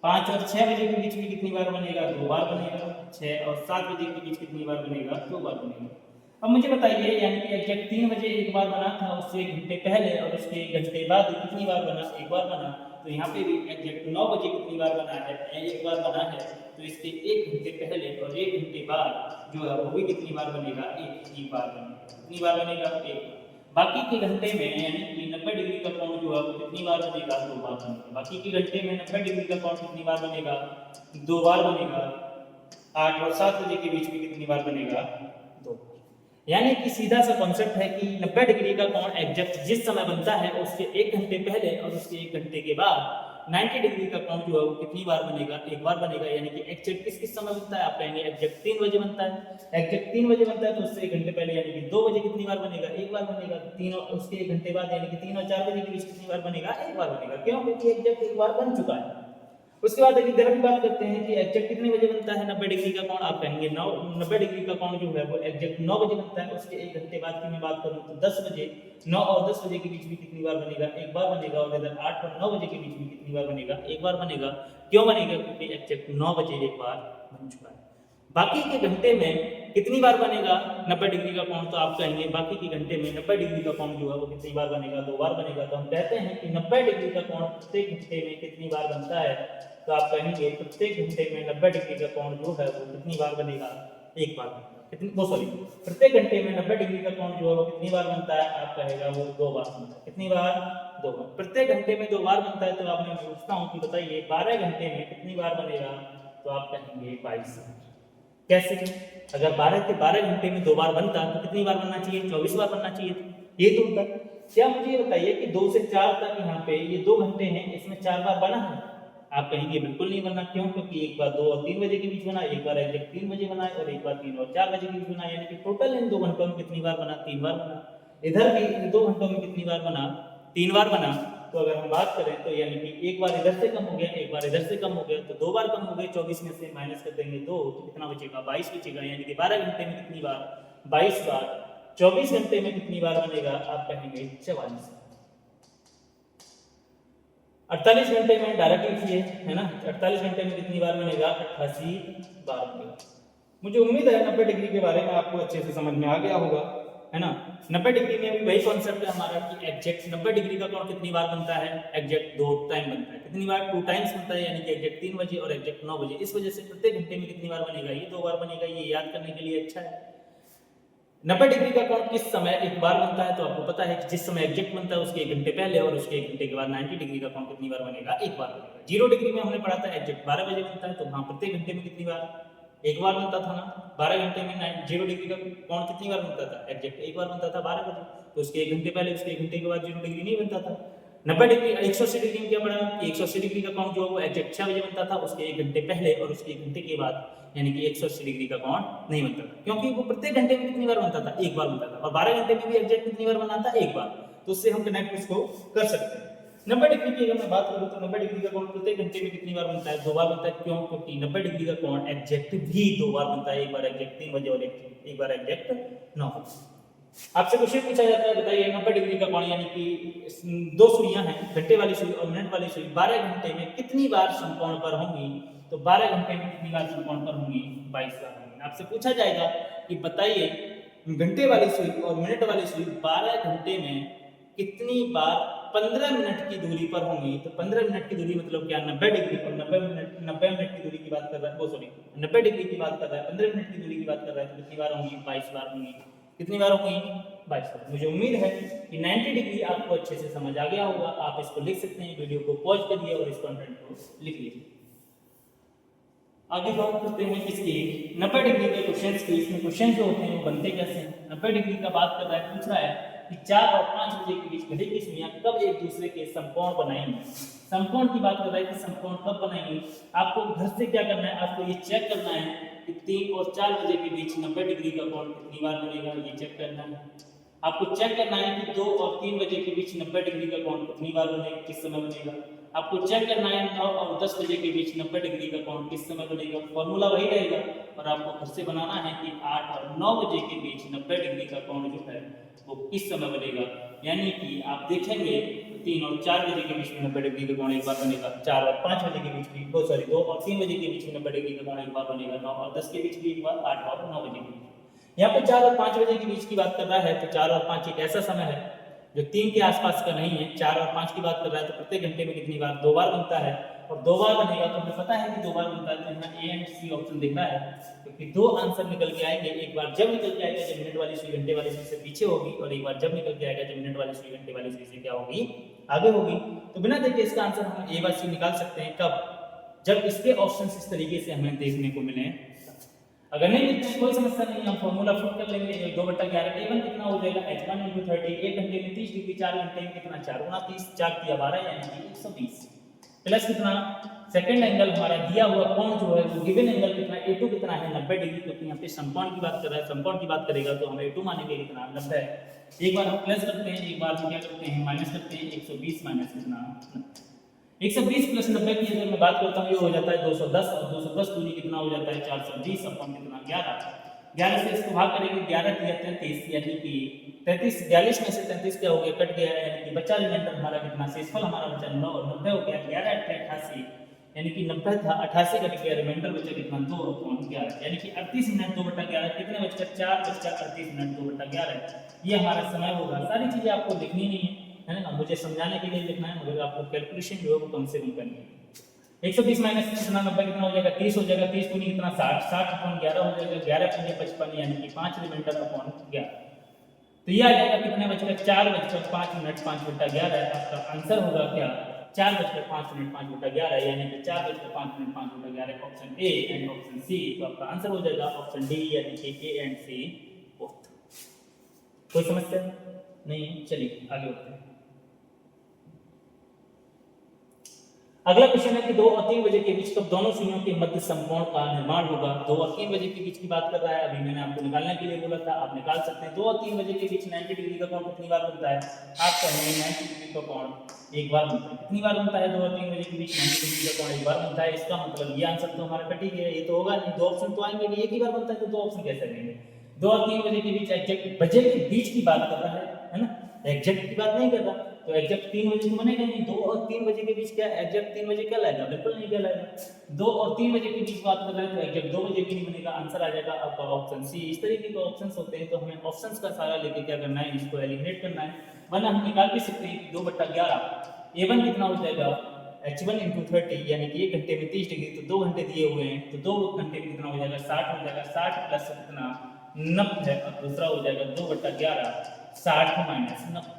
5 और 6 बजे के बीच में कितनी बार बनेगा, 2 बार बनेगा। 6 और 7 बजे के बीच कितनी बार बनेगा, 2 बार बनेगा। अब मुझे बताइए, यानी कि एग्जैक्ट 3 बजे एक बार बना था, उससे 1 घंटे पहले और उसके 1 घंटे बाद कितनी बार बना, 1 बार बना। तो यहाँ पे भी एग्जैक्ट 9 बजे कितनी बार बना है, 1 बार बना है। तो इसके 1 घंटे पहले और 1 घंटे बाद जो है वो भी कितनी बार बनेगा, 1 ही बार बनेगा। कितनी बार बनेगा, 1। बाकी के घंटे में यानी कि 90 डिग्री का कोण जो है वो कितनी बार बनेगा, 2 बार बनेगा। बाकी के घंटे में 90 डिग्री का कोण कितनी बार बनेगा, 2 बार बनेगा। 8 और 7 बजे के बीच में कितनी बार बनेगा, 2। यानी कि सीधा सा कॉन्सेप्ट है कि 90 डिग्री का कोण एग्जैक्ट जिस समय बनता है उसके 1 घंटे पहले और उसके 1 घंटे के बाद 90 डिग्री का कोण जो है वो कितनी बार बनेगा, 1 बार बनेगा। यानी कि एग्जैक्ट किस समय बनता है, आप कहेंगे एग्जैक्ट 3 बजे बनता है। एग्जैक्ट 3 बजे बनता है तो उससे 1 घंटे पहले यानी कि 2 बजे कितनी बार बनेगा, 1 बार बनेगा। 3 और उसके 1 घंटे बाद यानी कि 3 और 4 बजे के बीच कितनी बार बनेगा, 1 बार बनेगा। क्यों? क्योंकि एग्जैक्ट 1 बार बन चुका है। उसके बाद एक इधर भी बात करते हैं कि एग्जैक्ट कितने बजे बनता है 90 डिग्री का कोण, आप कहेंगे 90 डिग्री का कोण जो है वो एग्जैक्ट 9 बजे बनता है। उसके 1 घंटे बाद की मैं बात करूं तो 10 बजे, 9 और 10 बजे के बीच में कितनी बार बनेगा, 1 बार बनेगा। और इधर 8 और 9 बजे के बीच में कितनी बार बनेगा, 1 बार बनेगा। क्यों बनेगा? क्योंकि एग्जैक्ट 9 बजे 1 बार बन चुका है। बाकी के घंटे में कितनी बार बनेगा 90 डिग्री का कोण, तो आप कहेंगे बाकी के घंटे में 90 डिग्री का कोण जो है वो कितनी बार बनेगा, 2 बार बनेगा। तो हम कहते हैं कि 90 डिग्री का कोण प्रत्येक घंटे में कितनी बार बनता है, तो आप कहेंगे प्रत्येक घंटे में 90 डिग्री का कोण जो है वो कितनी बार बनेगा, 1 बार बनेगा। कितनी प्रत्येक घंटे में 90 डिग्री का कोण जो है वो कितनी बार बनता है, आप कहेगा वो 2 बार बनता है। कितनी बार, 2 बार। प्रत्येक घंटे में 2 बार बनता है। तो आपने पूछता हूँ कि बताइए 12 घंटे में कितनी बार बनेगा, तो आप कहेंगे 22 बार। कैसे? अगर 12 के 12 घंटे में 2 बार बनता तो कितनी बार बनना चाहिए, 24 बार बनना चाहिए। ये तो उत्तर। क्या मुझे ये बताइए कि 2 से 4 तक यहाँ पे ये 2 घंटे हैं, इसमें 4 बार बना है? आप कहेंगे बिल्कुल नहीं बना। क्यों? क्योंकि एक बार 2 और 3 बजे के बीच बना, एक बार एग्जैक्ट 3 बजे बना और एक बार 3 और 4 बजे के बीच बना। यानी कि टोटल इन 2 घंटों में कितनी बार बना, 3 बार बना। इधर भी इन 2 घंटों में कितनी बार बना, 3 बार बना। तो अगर हम बात करें तो यानी कि एक बार इधर से कम हो गया, एक बार इधर से कम हो गया, तो 2 बार कम हो गए। 24 में से माइनस कर देंगे 2 तो कितना बचेगा, 22 बचेगा। यानी कि 12 घंटे में कितनी बार, 22 बार। 24 घंटे में कितनी बार बनेगा, आप कहेंगे 44। 48 घंटे में डायरेक्ट लिखिए, है ना। 48 घंटे में कितनी बार बनेगा, 88 बार बनेगा। मुझे उम्मीद है 90 डिग्री के बारे में आपको अच्छे से समझ में आ गया होगा, है ना। 90 डिग्री में भी वही कॉन्सेप्ट है हमारा कि एग्जैक्ट 90 डिग्री का कोण कितनी बार बनता है, एग्जैक्ट 2 टाइम बनता है। कितनी बार, 2 टाइम्स बनता है। यानी कि एग्जैक्ट 3 बजे और एग्जैक्ट 9 बजे। इस वजह से प्रत्येक घंटे में कितनी बार बनेगा, ये 2 बार बनेगा। ये याद करने के लिए अच्छा है। 90 डिग्री का कोण किस समय एक बार बनता है, तो आपको पता है कि जिस समय एग्जैक्ट बनता है उसके 1 घंटे पहले और उसके 1 घंटे के बाद 90 डिग्री का कोण कितनी बार बनेगा, 1 बार बनेगा। 0 डिग्री में हमने पढ़ा था एग्जैक्ट 12 बजे बनता है, तो वहां प्रत्येक घंटे में कितनी बार, 1 बार बनता था ना। 12 घंटे में 0 डिग्री का कोण कितनी बार बनता था, एग्जैक्ट 1 बार बनता था 12 बजे। तो उसके 1 घंटे पहले उसके 1 घंटे के बाद 0 डिग्री नहीं बनता था। 90 डिग्री 180 डिग्री में क्या पड़ा कि 180 डिग्री का कोण जो है वो एग्जैक्ट 6 बजे बनता था, उसके 1 घंटे पहले और उसके 1 घंटे के बाद। यानी कि 180 डिग्री का कोण नहीं बनता था, क्योंकि वो प्रत्येक घंटे में कितनी बार बनता था, 1 बार बनता था। और 12 घंटे में भी एग्जैक्ट कितनी बार बना था, 1 बार। तो उससे हम कनेक्ट इसको कर सकते हैं। 90 डिग्री की अगर मैं बात करूं तो 90 डिग्री का कोण प्रत्येक घंटे में कितनी बार बनता है, 2 बार बनता है। क्यों? क्योंकि 90 डिग्री का कोण एग्जैक्ट भी 2 बार बनता है। एक बार एग्जैक्ट 3 बजे और एक बार एग्जैक्ट 9 बजे। आपसे क्वेश्चन पूछा जाता है, बताइए 90 डिग्री का कोण यानी कि 2 सुइयां हैं, घंटे वाली सुई और मिनट वाली सुई, 12 घंटे में कितनी बार समकोण पर होंगी, तो 12 घंटे में कितनी बार समकोण पर होंगी, 22 बार होंगी। आपसे पूछा जाएगा कि बताइए घंटे वाली सुई और मिनट वाली सुई 12 घंटे में कितनी बार 15 मिनट की दूरी पर होंगी। तो 15 मिनट की दूरी मतलब क्या, 90 डिग्री और 90 मिनट की दूरी की बात कर रहा है, वो सॉरी 90 डिग्री की बात कर रहा है, 15 मिनट की दूरी की बात कर रहा है, तो कितनी बार होंगी, 22 बार होंगी। कितनी बार होंगी, 22 बार। मुझे उम्मीद है कि 90 डिग्री आपको अच्छे से समझ आ गया होगा। आप इसको लिख सकते हैं, वीडियो को पॉज करिए और इस कंटेंट को लिख लीजिए। आगे बात करते हैं किसकी 90 डिग्री के क्वेश्चंस की। इसमें क्वेश्चन जो होते हैं वो बनते कैसे हैं। 90 डिग्री का बात कर रहा है, पूछ रहा है कि 4 और 5 बजे के बीच घड़ी की सुइयां कब एक दूसरे के समकोण बनाएंगी। समकोण की बात कर रहा है कि समकोण कब बनाएंगी। आपको घर से क्या करना है, आपको ये चेक करना है कि 3 और 4 बजे के बीच 90 डिग्री का कोण कितनी बार बनेगा, ये चेक करना है। आपको चेक करना है कि 2 और 3 बजे के बीच 90 डिग्री का कोण कितनी बार बनेगा, किस समय बनेगा। आपको चेक करना है 9 और 10 बजे के बीच 90 डिग्री का कोण किस समय बनेगा। फॉर्मूला वही रहेगा और आपको घर से बनाना है कि 8 और 9 बजे के बीच 90 डिग्री का कोण जो है वो किस समय बनेगा। यानी कि आप देखेंगे 3 और 4 बजे के बीच में 90 डिग्री का कोण एक बार बनेगा, 4 और 5 बजे के बीच भी 2 और 3 बजे के बीच में 90 डिग्री का कोण एक बार बनेगा, 9 और 10 के बीच भी एक बार, 8 और 9 बजे के बीच। यहाँ पे 4 और 5 बजे के बीच की बात कर रहा है तो 4 और 5 एक ऐसा समय है जो 3 के आसपास का नहीं है। 4 और 5 की बात कर रहा है तो प्रत्येक घंटे में कितनी बार, 2 बार बनता है और 2 बार बनेगा तो हमें पता है कि 2 बार बनता है। तो यहाँ ए एंड सी ऑप्शन दिख रहा है क्योंकि 2 आंसर निकल के आएंगे। एक बार जब निकल के आएगा जब मिनट वाली सुई घंटे वाली सुई से पीछे होगी और एक बार जब निकल के आएगा जब मिनट वाली सुई घंटे वाली सुई से क्या होगी, आगे होगी। तो बिना देखे इसका आंसर हम ए व सी निकाल सकते हैं कब, जब इसके ऑप्शन इस तरीके से हमें देखने को मिले। अगर नहीं मिलते हैं कोई समस्या नहीं, हम फॉर्मूला पुट कर लेंगे। 2/11 A1 कितना हो जाएगा H1 × 30। 1 घंटे में 30 डिग्री, 4 घंटे में कितना, 4 × 30, 4 × 12 यानी कि 120 प्लस कितना सेकंड एंगल हमारा दिया हुआ कोण जो है वो गिवन एंगल कितना A2 कितना है 90 डिग्री, क्योंकि यहाँ पे समकोण की बात कर रहा है। समकोण की बात करेगा तो हम A2 मानेंगे कितना 90 है। एक बार हम प्लस करते हैं, एक बार हम क्या करते हैं माइनस करते हैं। 120 माइनस कितना 120 प्लस 90 की अगर मैं बात करता हूँ ये हो जाता है 210 और 210 दूनी कितना हो जाता है 420 अपन कितना 11। 11 से इसको भाग करेंगे 11 × 33 यानी कि 33, 42 में से 33 क्या हो गया, कट गया यानी कि बचा रिमाइंडर हमारा कितना, शेषफल हमारा बचा 9 और 90 हो गया। 11 × 88 यानी कि 90 था, 88 कट गया, रिमाइंडर बचा कितना 2/11 यानी कि 38 मिनट 2/11 कितने बचकर 4 बचकर 38 मिनट 2/11 ये हमारा समय होगा। सारी चीजें आपको लिखनी नहीं है ना, मुझे समझाने के लिए लिखना है, मगर आपको कैलकुलेशन जो है वो कम से कम करनी है। 120 माइनस कितना 90 कितना हो जाएगा 30 हो जाएगा। 30 दूनी कितना 60, 60/11 हो जाएगा। 11 × 55 यानी कि 5 रिमाइंडर अपॉन 11। तो ये आ जाएगा कितने बचकर 4 बजकर 5 मिनट 5/11 है। आपका आंसर होगा क्या 4 बजकर 5 मिनट 5/11 यानी कि 4 बजकर 5 minute 5/11 option A and option C. तो आपका आंसर हो जाएगा ऑप्शन डी यानी कि ए एंड सी बोथ। कोई समस्या नहीं है, चलिए आगे बढ़ते हैं। अगला क्वेश्चन है कि 2 और 3 बजे के बीच कब दोनों सुइयों के मध्य समकोण का निर्माण होगा। 2 और 3 बजे के बीच की बात कर रहा है। अभी मैंने आपको निकालने के लिए बोला था, आप निकाल सकते हैं। 2 और 3 बजे के बीच 90 डिग्री का कोण कितनी बार बनता है, आप कहेंगे 90 डिग्री का कोण एक बार बनता है। कितनी बार बनता है 2 और 3 बजे के बीच 90 डिग्री का कोण एक बार बनता है। इसका मतलब ये आंसर तो हमारा कट ही गया, ये तो होगा नहीं। 2 ऑप्शन तो आएंगे नहीं, एक ही बार बनता है तो 2 ऑप्शन कैसे देंगे। 2 और 3 बजे के बीच एग्जैक्ट बजे के बीच की बात कर रहा है ना, एग्जैक्ट की बात नहीं कर रहा। तो एग्जैक्ट 3 बजे तो बनेगा नहीं। 2 और 3 बजे के बीच क्या एग्जैक्ट 3 बजे क्या लाएगा, बिल्कुल नहीं क्या लाएगा। 2 और 3 बजे के बीच बात कर रहे हैं तो एग्जैक्ट 2 बजे भी नहीं बनेगा। आंसर आ जाएगा आपका ऑप्शन सी। इस तरीके के ऑप्शंस होते हैं तो हमें ऑप्शंस का सारा लेके क्या करना है, इसको एलिमिनेट करना है। वरना हम निकाल भी सकते हैं 2/11 A1 कितना हो जाएगा H1 × 30 यानी कि 1 घंटे में 30 डिग्री, तो 2 घंटे दिए हुए हैं तो 2 घंटे में कितना हो जाएगा 60 हो जाएगा। 60 प्लस कितना 90 है और दूसरा हो जाएगा 2/11 60 माइनस 90।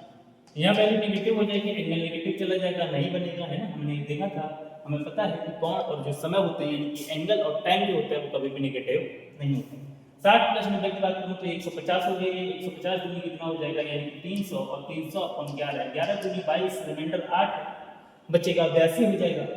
यहाँ वैल्यू नेगेटिव हो जाएगी, एंगल नेगेटिव चला जाएगा, नहीं बनेगा है ना। हमने देखा था, हमें पता है कि कोण और जो समय होते हैं यानी कि एंगल और टाइम जो होता है वो कभी भी नेगेटिव नहीं होते। 60 प्लस 90 की बात करूँ तो 150 हो जाएगी। 150 दूनी कितना हो जाएगा यानी कि 300 और 300 अपन 11, 11 दूनी 22, रिमाइंडर 8 बचेगा 82 हो जाएगा।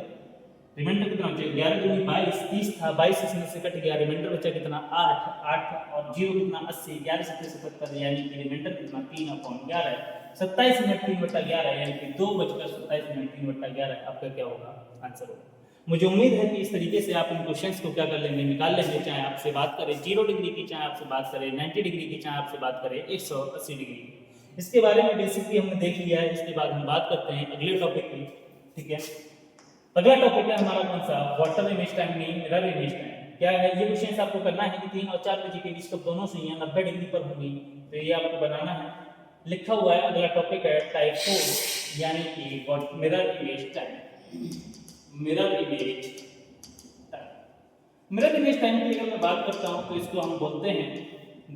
रिमाइंडर कितना हो जाएगा 11 दूनी 22, 30 था 22 इसमें से कट गया, रिमाइंडर बचा कितना 8, 8 और 0 कितना 80, 11 से 77 यानी कि रिमाइंडर कितना 3/11 27 मिनट 3/11 यानी कि 2 बजकर 27 मिनट 3/11 आपका क्या होगा आंसर होगा। मुझे उम्मीद है कि इस तरीके से आप इन क्वेश्चंस को क्या कर लेंगे, निकाल लेंगे। चाहे आपसे बात करें 0 डिग्री की, चाहे आपसे बात करें 90 डिग्री की, चाहे आपसे बात करें 180 डिग्री की। इसके बारे में बेसिकली हमने देख लिया है। इसके बाद हम बात करते हैं अगले टॉपिक की, ठीक है। अगला टॉपिक है हमारा कौन सा, वाटर इमेज टाइम नहीं मिरर इमेज टाइम। क्या है ये क्वेश्चंस आपको करना है कि 3 और 4 बजे के बीच कब दोनों सुइयां 90 डिग्री पर होंगी, तो ये आपको बनाना है। लिखा हुआ है अगला टॉपिक है टाइप 4 यानी कि mirror image time. Mirror image time, mirror image time की अगर मैं बात करता हूं तो इसको हम बोलते हैं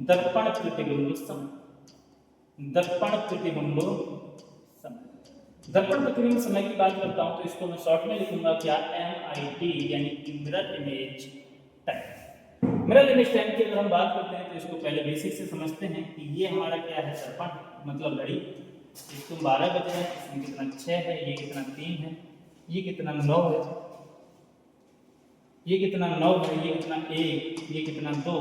दर्पण प्रतिबिंब समय। दर्पण प्रतिबिंब समय, दर्पण प्रतिबिंब समय की बात करता हूं तो इसको मैं शॉर्ट में लिखूंगा क्या MIT यानी कि mirror image time. Mirror image time की अगर हम बात करते हैं तो इसको पहले बेसिक से समझते हैं कि ये हमारा क्या है, दर्पण मतलब घड़ी। इसको 12 बजे है, इसमें कितना 6 है, ये कितना 3 है, ये कितना 9 है, ये कितना 9 है, ये कितना 1, ये कितना 2,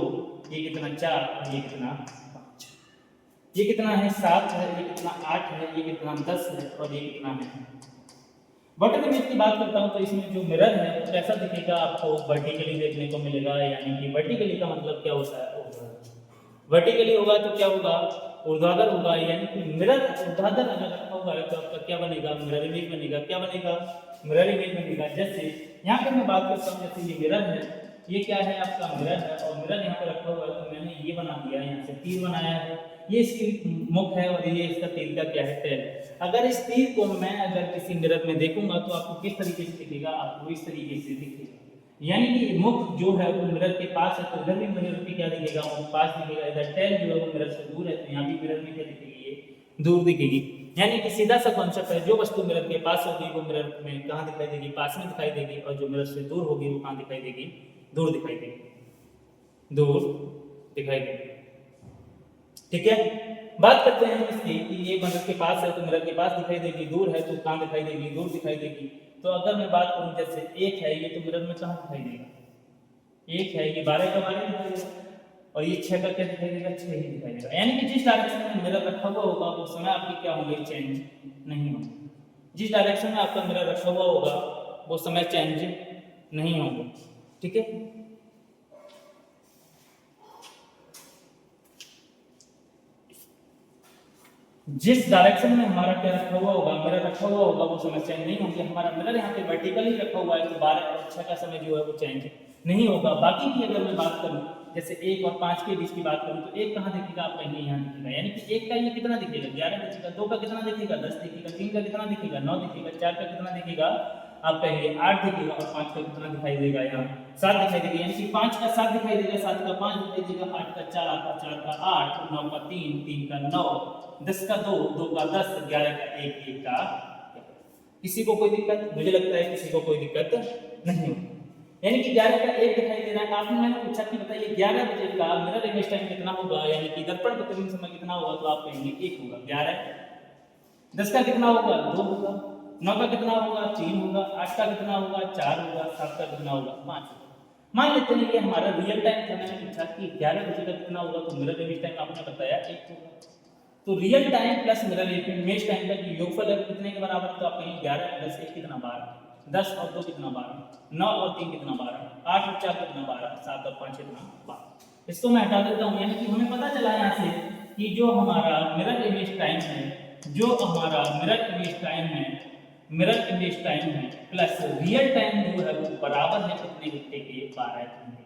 ये कितना 4 और ये कितना 5, ये कितना है 7 है, ये कितना 8 है, ये कितना 10 है और ये कितना है। वर्टिकल इमेज की बात करता हूं तो इसमें जो मिरर है वो कैसा दिखेगा, आपको वर्टिकली देखने को मिलेगा। यानी कि वर्टिकली का मतलब क्या होता है, वर्टिकली होगा तो क्या होगा, ऊर्ध्वाधर होगा। यानी कि मिरर ऊर्ध्वाधर अगर रखा हुआ है तो आपका क्या बनेगा, मिरर इमेज बनेगा। क्या बनेगा, मिरर इमेज बनेगा। जैसे यहाँ पे मैं बात करता हूँ, जैसे ये मिरर है, ये क्या है आपका मिरर है और मिरर यहाँ पे रखा हुआ है तो मैंने ये बना दिया, यहाँ से तीर बनाया है, ये इसकी मुख है और ये इसका तीर का क्या है, टेल। अगर इस तीर को मैं अगर किसी मिरर में देखूंगा तो आपको किस तरीके से दिखेगा, आपको इस तरीके से दिखेगा। यानी कि मुख जो है वो मिरर के पास है तो इधर भी मिरर पे क्या दिखेगा, वो पास दिखेगा। इधर टेल जो है वो मिरर से दूर है तो यहाँ भी मिरर में क्या दिखेगी, ये दूर दिखेगी। यानी कि सीधा सा कॉन्सेप्ट है, जो वस्तु मिरर के पास होगी वो मिरर में कहाँ दिखाई देगी, पास में दिखाई देगी, और जो मिरर से दूर होगी वो कहाँ दिखाई देगी, दूर दिखाई देगी, दूर दिखाई देगी। ठीक है, बात करते हैं इसकी कि ये मिरर के पास है तो मिरर के पास दिखाई देगी, दूर है तो कहाँ दिखाई देगी, दूर दिखाई देगी। तो अगर मैं बात करूं जैसे 1 है, ये तो मिरर में कहाँ दिखाई देगा, 1 है, ये 12 का 12 दिखाई देगा, और ये 6 का क्या दिखाई देगा, 6 ही दिखाई देगा। यानी कि जिस डायरेक्शन में मिरर रखा हुआ होगा उस समय आपकी क्या होंगे, चेंज नहीं होंगे। जिस डायरेक्शन में आपका मिरर रखा हुआ होगा वो समय चेंज नहीं होंगे। ठीक है, जिस डायरेक्शन में हमारा क्या रखा हुआ होगा, मिरर रखा हुआ होगा वो समय चेंज नहीं होंगे। हमारा मिरर यहाँ पे वर्टिकली रखा हुआ है तो 12 और 6 का समय जो है वो चेंज नहीं होगा। बाकी की अगर मैं बात करूँ जैसे 1 और 5 के बीच की बात करूँ तो 1 कहाँ दिखेगा, आप कहेंगे यहाँ दिखेगा। यानी कि 1 का ये कितना दिखेगा, 11 दिखेगा, 2 का कितना दिखेगा, 10 दिखेगा, 3 का कितना दिखेगा, 9 दिखेगा, 4 का कितना दिखेगा, आप कहेंगे 8 दिखेगा, और 5 का कितना दिखाई देगा, यहाँ 7 दिखाई देगा। यानी कि 5 का 7 दिखाई देगा, 7 का 5 दिखाई देगा, 8 का 4, 4 का 8, 9 का 3, 3 का 9, 10 का 2, 2 का 10, 11 का 1, 1 का। किसी को कोई दिक्कत, मुझे लगता है किसी को कोई दिक्कत नहीं होगी। यानी कि 11 का 1 दिखाई दे रहा है। आपने मैंने पूछा कि बताइए 11 बजे का मिरर इमेज टाइम कितना होगा, यानी कि दर्पण प्रतिबिंब समय कितना होगा, तो आप कहेंगे 1 होगा। 11 10 का कितना होगा, 2 होगा, 9 का कितना होगा, 3 होगा, 8 का कितना होगा, 4 होगा, 7 का कितना होगा, 5 होगा। मान लेते हैं कि हमारा रियल टाइम था, मैंने पूछा कि 11 बजे का कितना होगा, तो मिरर इमेज टाइम आपने बताया 1 होगा। तो real time plus mirror image time का योगफल अगर कितने के बराबर, तो आप कहेंगे 11 प्लस 1 कितना 12, 10 और 2 कितना 12, 9 और 3 कितना 12, 8 और 4 कितना 12, 7 और 5 कितना 12। इसको मैं हटा देता हूँ। यानी कि हमें पता चला यहाँ से कि जो हमारा मिरर इमेज टाइम है, जो हमारा मिरर इमेज टाइम है, मिरर इमेज टाइम है प्लस रियल टाइम जो है वो बराबर है कितने घंटे के, 12 घंटे।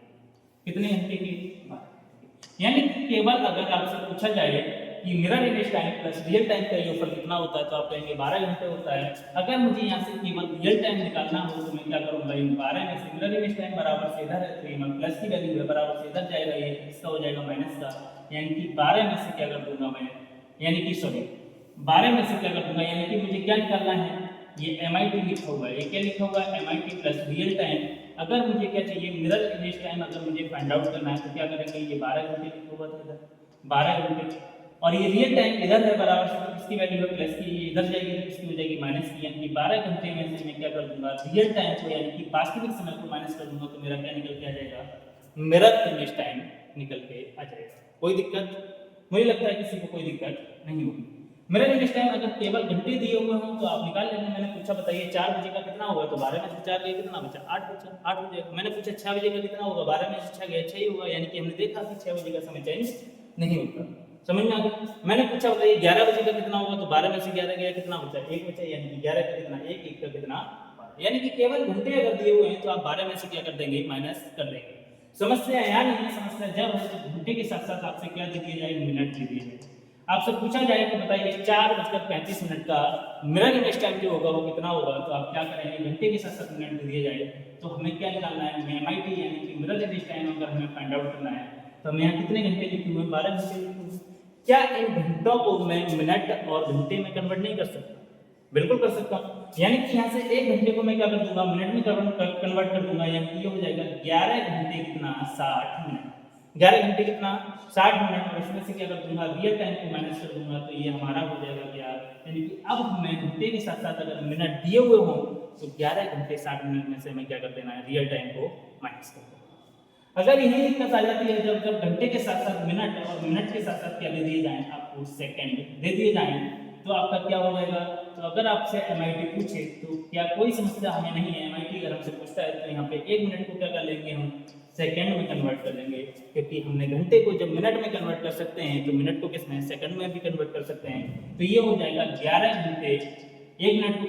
कितने घंटे के, 12 घंटे। यानी कि केवल अगर आपसे पूछा जाए कि mirror image time plus real time का योगफल कितना होता है, तो आप कहेंगे 12 घंटे होता है। अगर मुझे यहाँ से केवल रियल टाइम निकालना हो तो मैं क्या करूँगा, इन 12 में से मिरर इमेज टाइम बराबर से इधर है तो ये प्लस की वैल्यू है, बराबर से इधर जाएगा, ये इसका हो जाएगा माइनस का। यानी कि 12 में से क्या कर दूंगा मैं, यानी कि सॉरी 12 में से क्या कर दूंगा, यानी कि मुझे क्या निकालना है, ये MIT लिखा हुआ है, ये क्या लिखा हुआ है, MIT प्लस रियल टाइम। अगर मुझे क्या चाहिए, मिरर इमेज टाइम अगर मुझे फाइंड आउट करना है तो क्या करेंगे, ये 12 घंटे लिखा हुआ था इधर, 12 घंटे, और ये रियल टाइम इधर है बराबर से, तो किसकी वैल्यू है, प्लस की, ये इधर जाएगी तो किसकी हो जाएगी, माइनस की। यानी कि 12 घंटे में से मैं क्या कर दूंगा, रियल टाइम को यानी कि वास्तविक समय को माइनस कर दूंगा, तो मेरा क्या निकल के आ जाएगा, मिरर इमेज टाइम निकल के आ जाएगा। कोई दिक्कत, मुझे लगता है किसी को कोई दिक्कत नहीं होगी। मिरर इमेज टाइम अगर केवल घंटे दिए हुए हों तो आप निकाल लेंगे। मैंने पूछा बताइए 4 बजे का कितना होगा, तो 12 में से 4 गया कितना बचा, 8 बचा, 8 बजे। मैंने पूछा 6 बजे का कितना होगा, 12 में से 6 गया 6 ही होगा। यानी कि हमने देखा कि 6 बजे का समय चेंज नहीं होता। समझ में आ गया। मैंने पूछा बताइए 11 बजे का कितना होगा, तो 12 में से 11 गया कितना बचा, 1 बचा। यानी कि 11 का कितना 1, 1 का कितना 12। यानी कि केवल घंटे अगर दिए हुए हैं तो आप 12 में से क्या कर देंगे, माइनस कर देंगे। समस्या यहाँ नहीं है, समस्या जब है जब घंटे के साथ साथ आपसे क्या दे दिया जाए, मिनट दे दिया जाए। आपसे पूछा जाए कि बताइए 4:35 का मिरर इमेज टाइम जो होगा वो कितना होगा, तो आप क्या करेंगे, घंटे के साथ साथ मिनट दे दिया जाए तो हमें क्या निकालना है, MIT यानी कि मिरर इमेज टाइम अगर हमें फाइंड आउट करना है तो हम यहाँ कितने घंटे लिखे हुए, 12 घंटे लिखे हुए। क्या इन घंटों को मैं मिनट और घंटे में कन्वर्ट नहीं कर सकता? बिल्कुल कर सकता हूँ। यानी कि यहाँ से 1 घंटे को मैं क्या कर दूंगा, मिनट में कन्वर्ट कर दूंगा, यानी कि ये हो जाएगा 11 घंटे कितना 60 मिनट। 11 घंटे कितना 60 मिनट, और इसमें से क्या कर दूंगा, रियल टाइम को माइनस कर दूंगा, तो ये हमारा हो जाएगा क्या, यानी कि अब हमें घंटे के साथ साथ अगर मिनट दिए हुए हों तो 11 घंटे 60 मिनट में से हमें क्या कर देना है, रियल टाइम को माइनस कर देना। अगर यही दिक्कत आ जाती है जब घंटे के साथ साथ मिनट और मिनट के साथ साथ क्या दे दिए जाएं, आपको सेकंड दे दिए जाएं, तो आपका क्या हो जाएगा। तो अगर आपसे MIT पूछे तो क्या कोई समस्या हमें नहीं है, MIT अगर हमसे पूछता है तो यहाँ पे 1 मिनट को क्या कर लेंगे, हम सेकंड में कन्वर्ट कर लेंगे, क्योंकि हमने घंटे को जब मिनट में कन्वर्ट कर सकते हैं तो मिनट को किस में, सेकंड में भी कन्वर्ट कर सकते हैं। तो ये हो जाएगा 11 घंटे 1 मिनट को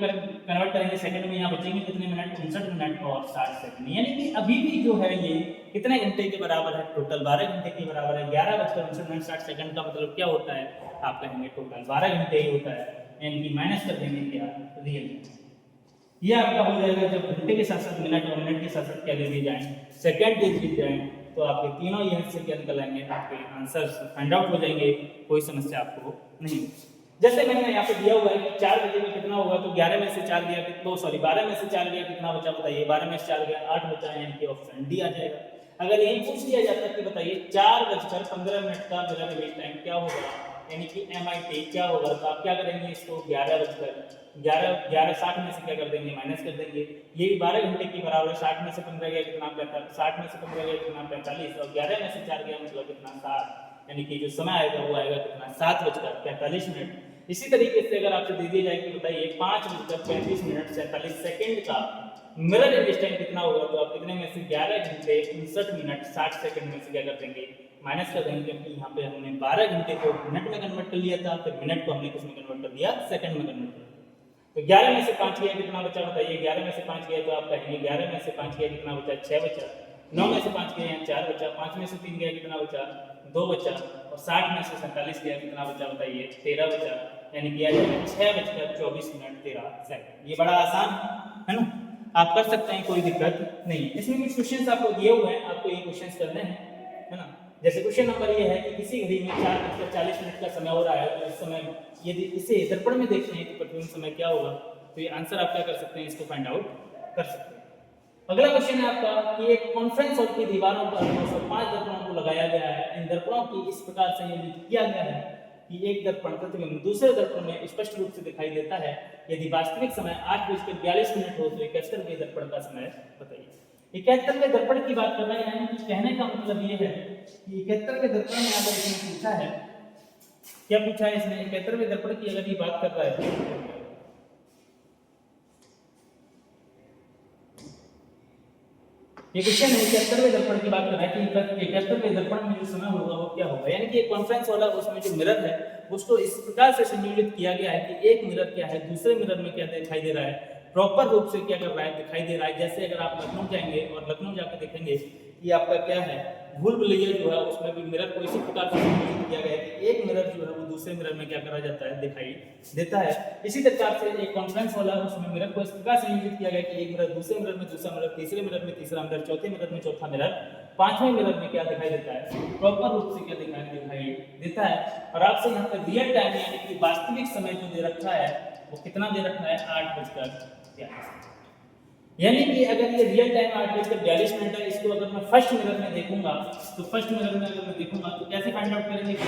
कन्वर्ट करेंगे सेकंड में, यहाँ बचेंगे कितने मिनट, 59 मिनट और 60 सेकंड, यानी कि अभी भी जो है ये कितने घंटे के बराबर है, टोटल 12 घंटे के बराबर है। 11:59 का मतलब क्या होता है, आप कहेंगे टोटल 12 घंटे ही होता है, यानी कि माइनस कर देंगे क्या, रियल। ये आपका हो जाएगा जब घंटे के साथ साथ मिनट और मिनट के साथ साथ क्या दे दिए जाए, सेकंड दे दिए जाए, तो आपके तीनों यहाँ से क्या निकल आएंगे, आपके आंसर फाइंड आउट हो जाएंगे, कोई समस्या आपको नहीं। जैसे मैंने यहाँ पे दिया हुआ है कि 4 बजे में कितना होगा, तो 11 में से 4 गया, तो सॉरी 12 में से 4 गया, कितना बचा बताइए, 12 में से 4 गया 8 बचा, यानी कि ऑप्शन डी आ जाएगा। अगर यही पूछ लिया जाता कि बताइए 4:15 का मेरा रिलीज टाइम क्या होगा, यानी कि MIT क्या होगा, तो आप क्या करेंगे, इसको 11:60 में से क्या कर देंगे, माइनस कर देंगे। ये भी 12 घंटे की बराबर है, 60 में से 15 गया कितना 45, 60 में से 15 गया कितना 45, और 11 में से 4 गया मतलब कितना 7, यानी कि जो समय आएगा वो आएगा कितना 7:45। इसी तरीके से अगर आपसे दे दिया जाए कि बताइए 5:35 47 सेकंड का मिरर इमेज टाइम कितना होगा, तो आप कितने में से 11 घंटे 59 मिनट 60 सेकंड में से क्या कर देंगे, माइनस कर देंगे, क्योंकि यहाँ पे हमने 12 घंटे को मिनट में कन्वर्ट कर लिया था, फिर मिनट को हमने किस में कन्वर्ट कर दिया, सेकंड में कन्वर्ट कर दिया। तो 11 में से 5 गया कितना बचा बताइए, 11 में से 5 गया तो आप कहेंगे 11 में से 5 गया कितना बचा, 6 बचा। 9 में से 5 गया 4 बचा, 5 में से 3 गया कितना बचा, 2 बचा, और 60 में से 47 गया कितना बचा बताइए, 13 बचा, यानी कि आ जाएगा 6:24 13 सेकंड। ये बड़ा आसान है ना, आप कर सकते हैं, कोई दिक्कत नहीं। इसमें कुछ क्वेश्चंस आपको दिए हुए हैं, आपको ये क्वेश्चंस करने हैं, है ना। जैसे क्वेश्चन नंबर ये है कि किसी घड़ी में 4:40 का समय हो रहा है, तो इस समय यदि इसे दर्पण में देखते हैं तो प्रतिबिंब समय क्या होगा, तो ये आंसर आप क्या कर सकते हैं, इसको फाइंड आउट कर सकते हैं। अगला क्वेश्चन है आपका कि एक कॉन्फ्रेंस हॉल की दीवारों पर 5 दर्पणों को लगाया गया है। इन दर्पणों की इस प्रकार संयोजित किया गया है कि एक दर्पण प्रतिबिंब दूसरे दर्पण में स्पष्ट रूप से दिखाई देता है। यदि वास्तविक समय 8:42 हो तो 71वें दर्पण का समय बताइए। 71वें दर्पण की बात कर रहे हैं, यानी कि कहने का मतलब ये है कि 71वें दर्पण में अगर इसने पूछा है, क्या पूछा है इसने, 71वें दर्पण की अगर ये बात कर रहा है, ये क्वेश्चन है 71वें दर्पण की बात कर रहा है कि 71वें दर्पण में जो समय होगा वो क्या होगा, यानी कि एक कॉन्फ्रेंस वाला उसमें जो मिरर है उसको इस प्रकार से संयोजित किया गया है कि एक मिरर क्या है दूसरे मिरर में क्या दिखाई दे रहा है, प्रॉपर रूप से क्या कर रहा है, दिखाई दे रहा है। जैसे अगर आप लखनऊ जाएंगे और लखनऊ जाकर देखेंगे कि आपका क्या है, भूल भुलैया जो है उसमें भी मिरर को इसी प्रकार से संयोजित किया गया है कि एक मिरर जो है वो दूसरे मिरर में क्या करा जाता है, दिखाई देता है। इसी प्रकार से एक कॉन्फ्रेंस वाला है उसमें मिरर को इस प्रकार संयोजित किया गया कि एक मिरर दूसरे मिरर में दूसरा मिरर, तीसरे मिरर में तीसरा मिरर, चौथे मिरर में चौथा मिरर, पांचवें मिरर में क्या दिखाई देता है, प्रॉपर रूप से क्या दिखाई देता है। और आपसे यहाँ पे रियल टाइम यानी कि वास्तविक समय जो दे रखा है वो कितना दे रखा है, 8:42। यानी कि अगर ये रियल टाइम 8:42 है, इसको अगर मैं फर्स्ट मिरर में देखूंगा तो फर्स्ट मिरर में अगर मैं देखूंगा तो कैसे फाइंड आउट करेंगे कि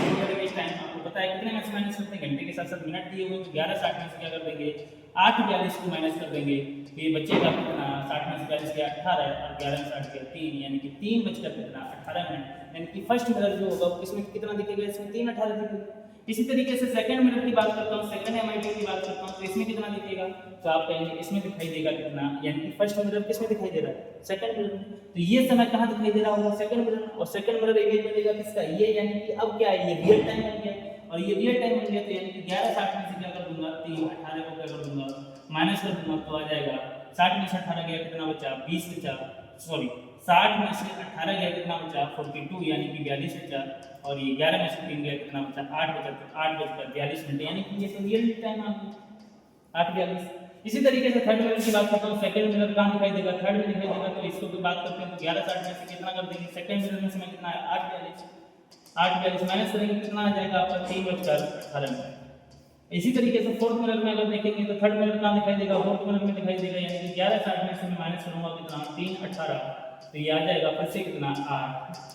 इस टाइम आपको पता है कितने में से माइनस करते हैं, घंटे के साथ साथ मिनट दिए हुए तो 11:60 में से क्या कर देंगे, 8:42 को माइनस कर देंगे, तो ये बचेगा कितना, 60 में से 42 गया 18 और 11 में 60 गया 3, यानी कि 3 बचकर कितना 18 मिनट, यानी कि फर्स्ट मिरर जो होगा इसमें कितना दिखेगा, इसमें 3:18 दिखेगा। इसी तरीके से सेकंड मिरर की बात करता हूँ, सेकंड MIT की बात करता हूँ, तो इसमें कितना दिखेगा, तो आप कहेंगे इसमें दिखाई देगा कितना, यानी कि फर्स्ट मिरर किसमें दिखाई दे रहा है, सेकंड मिरर में। तो ये समय कहाँ दिखाई दे रहा होगा, सेकंड मिरर, और सेकंड मिरर इमेज बनेगा किसका, ये, यानी कि अब क्या है, ये रियल टाइम बन गया, और ये रियल टाइम बन गया तो यानी कि 11:60 में से क्या कर दूंगा, 3:18 को क्या कर दूंगा, माइनस कर दूंगा, तो आ जाएगा 60 में से 18 गया कितना बचा, 20 बचा, सॉरी 60 में से 18 गया कितना बचा, 42, यानी कि 42 बचा, और ये 11 में से 3 गया कितना बचा, 8 बचा, तो 8:42 मिनट, यानी कि ये तो रियल टाइम आ गया 8:42। इसी तरीके से थर्ड मिरर की बात करता हूँ, सेकंड मिरर कहाँ दिखाई देगा, थर्ड में दिखाई देगा, तो इसको भी बात करते हैं तो 11:60 में से कितना कर देंगे, सेकंड मिरर में समय कितना है 8:42 माइनस करेंगे कितना आ जाएगा आपका 3:18 मिनट, इसी तरीके से फोर्थ मिरर में अगर देखेंगे तो थर्ड मिरर कहाँ दिखाई देगा, फोर्थ मिरर में दिखाई देगा, यानी कि 11 60 में से मैं माइनस करूंगा कितना 3 18, तो ये आ जाएगा फिर से कितना 8।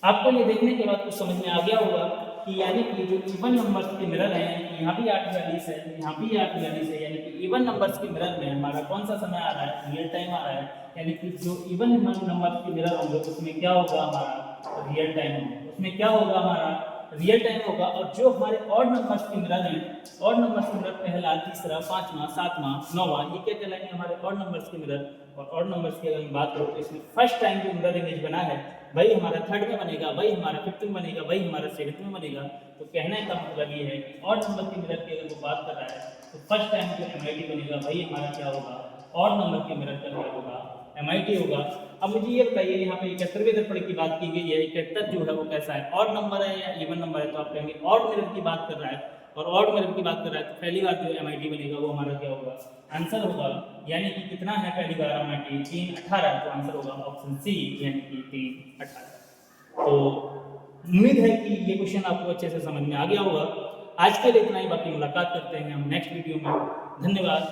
आपको ये देखने के बाद कुछ समझ में आ गया होगा कि यानी कि जो इवन नंबर्स के मिरर हैं, यानी कि यहाँ भी 8 42 है, यहाँ भी 8 42 है, यानी कि इवन नंबर्स के मिरर में हमारा कौन सा समय आ रहा है, रियल टाइम आ रहा है। यानी कि जो इवन नंबर्स के मिरर होंगे उसमें क्या होगा, हमारा रियल टाइम होगा, उसमें क्या होगा, हमारा रियल टाइम होगा। और जो हमारे ऑड नंबर्स के मिरर हैं, ऑड नंबर्स के मिरर पहला, तीसरा, पांचवा, सातवां, नौवां, ये क्या कहलाएंगे, हमारे ऑड नंबर्स के मिरर। और ऑड नंबर्स की अगर हम बात करें तो इसमें फर्स्ट टाइम जो मिरर इमेज बना है वही हमारा थर्ड में बनेगा, वही हमारा फिफ्थ में बनेगा, वही हमारा सेवंथ में बनेगा। तो कहने का मतलब ये है कि ऑड नंबर के मिरर की अगर वो बात कर रहा है तो फर्स्ट टाइम जो एमआईटी बनेगा वही हमारा क्या होगा, ऑड नंबर के मिरर का क्या होगा, एमआईटी होगा। अब मुझे ये बताइए, यहाँ पे 71वें दर्पण की बात की गई है, 71 जो है वो कैसा है, ऑड नंबर है या इवन नंबर है, तो आप कहेंगे ऑड मिरर की बात कर रहा है। और ऑड मिरर की बात कर रहा है तो पहली बार जो एमआईटी बनेगा वो हमारा क्या होगा, आंसर होगा। यानी कि कितना है पहली बार एमआईटी 3 18, तो आंसर होगा ऑप्शन सी, यानी कि 3 18। तो उम्मीद है कि ये क्वेश्चन आपको अच्छे से समझ में आ गया होगा। आज के लिए इतना ही, बाकी मुलाकात करते हैं हम नेक्स्ट वीडियो में। धन्यवाद।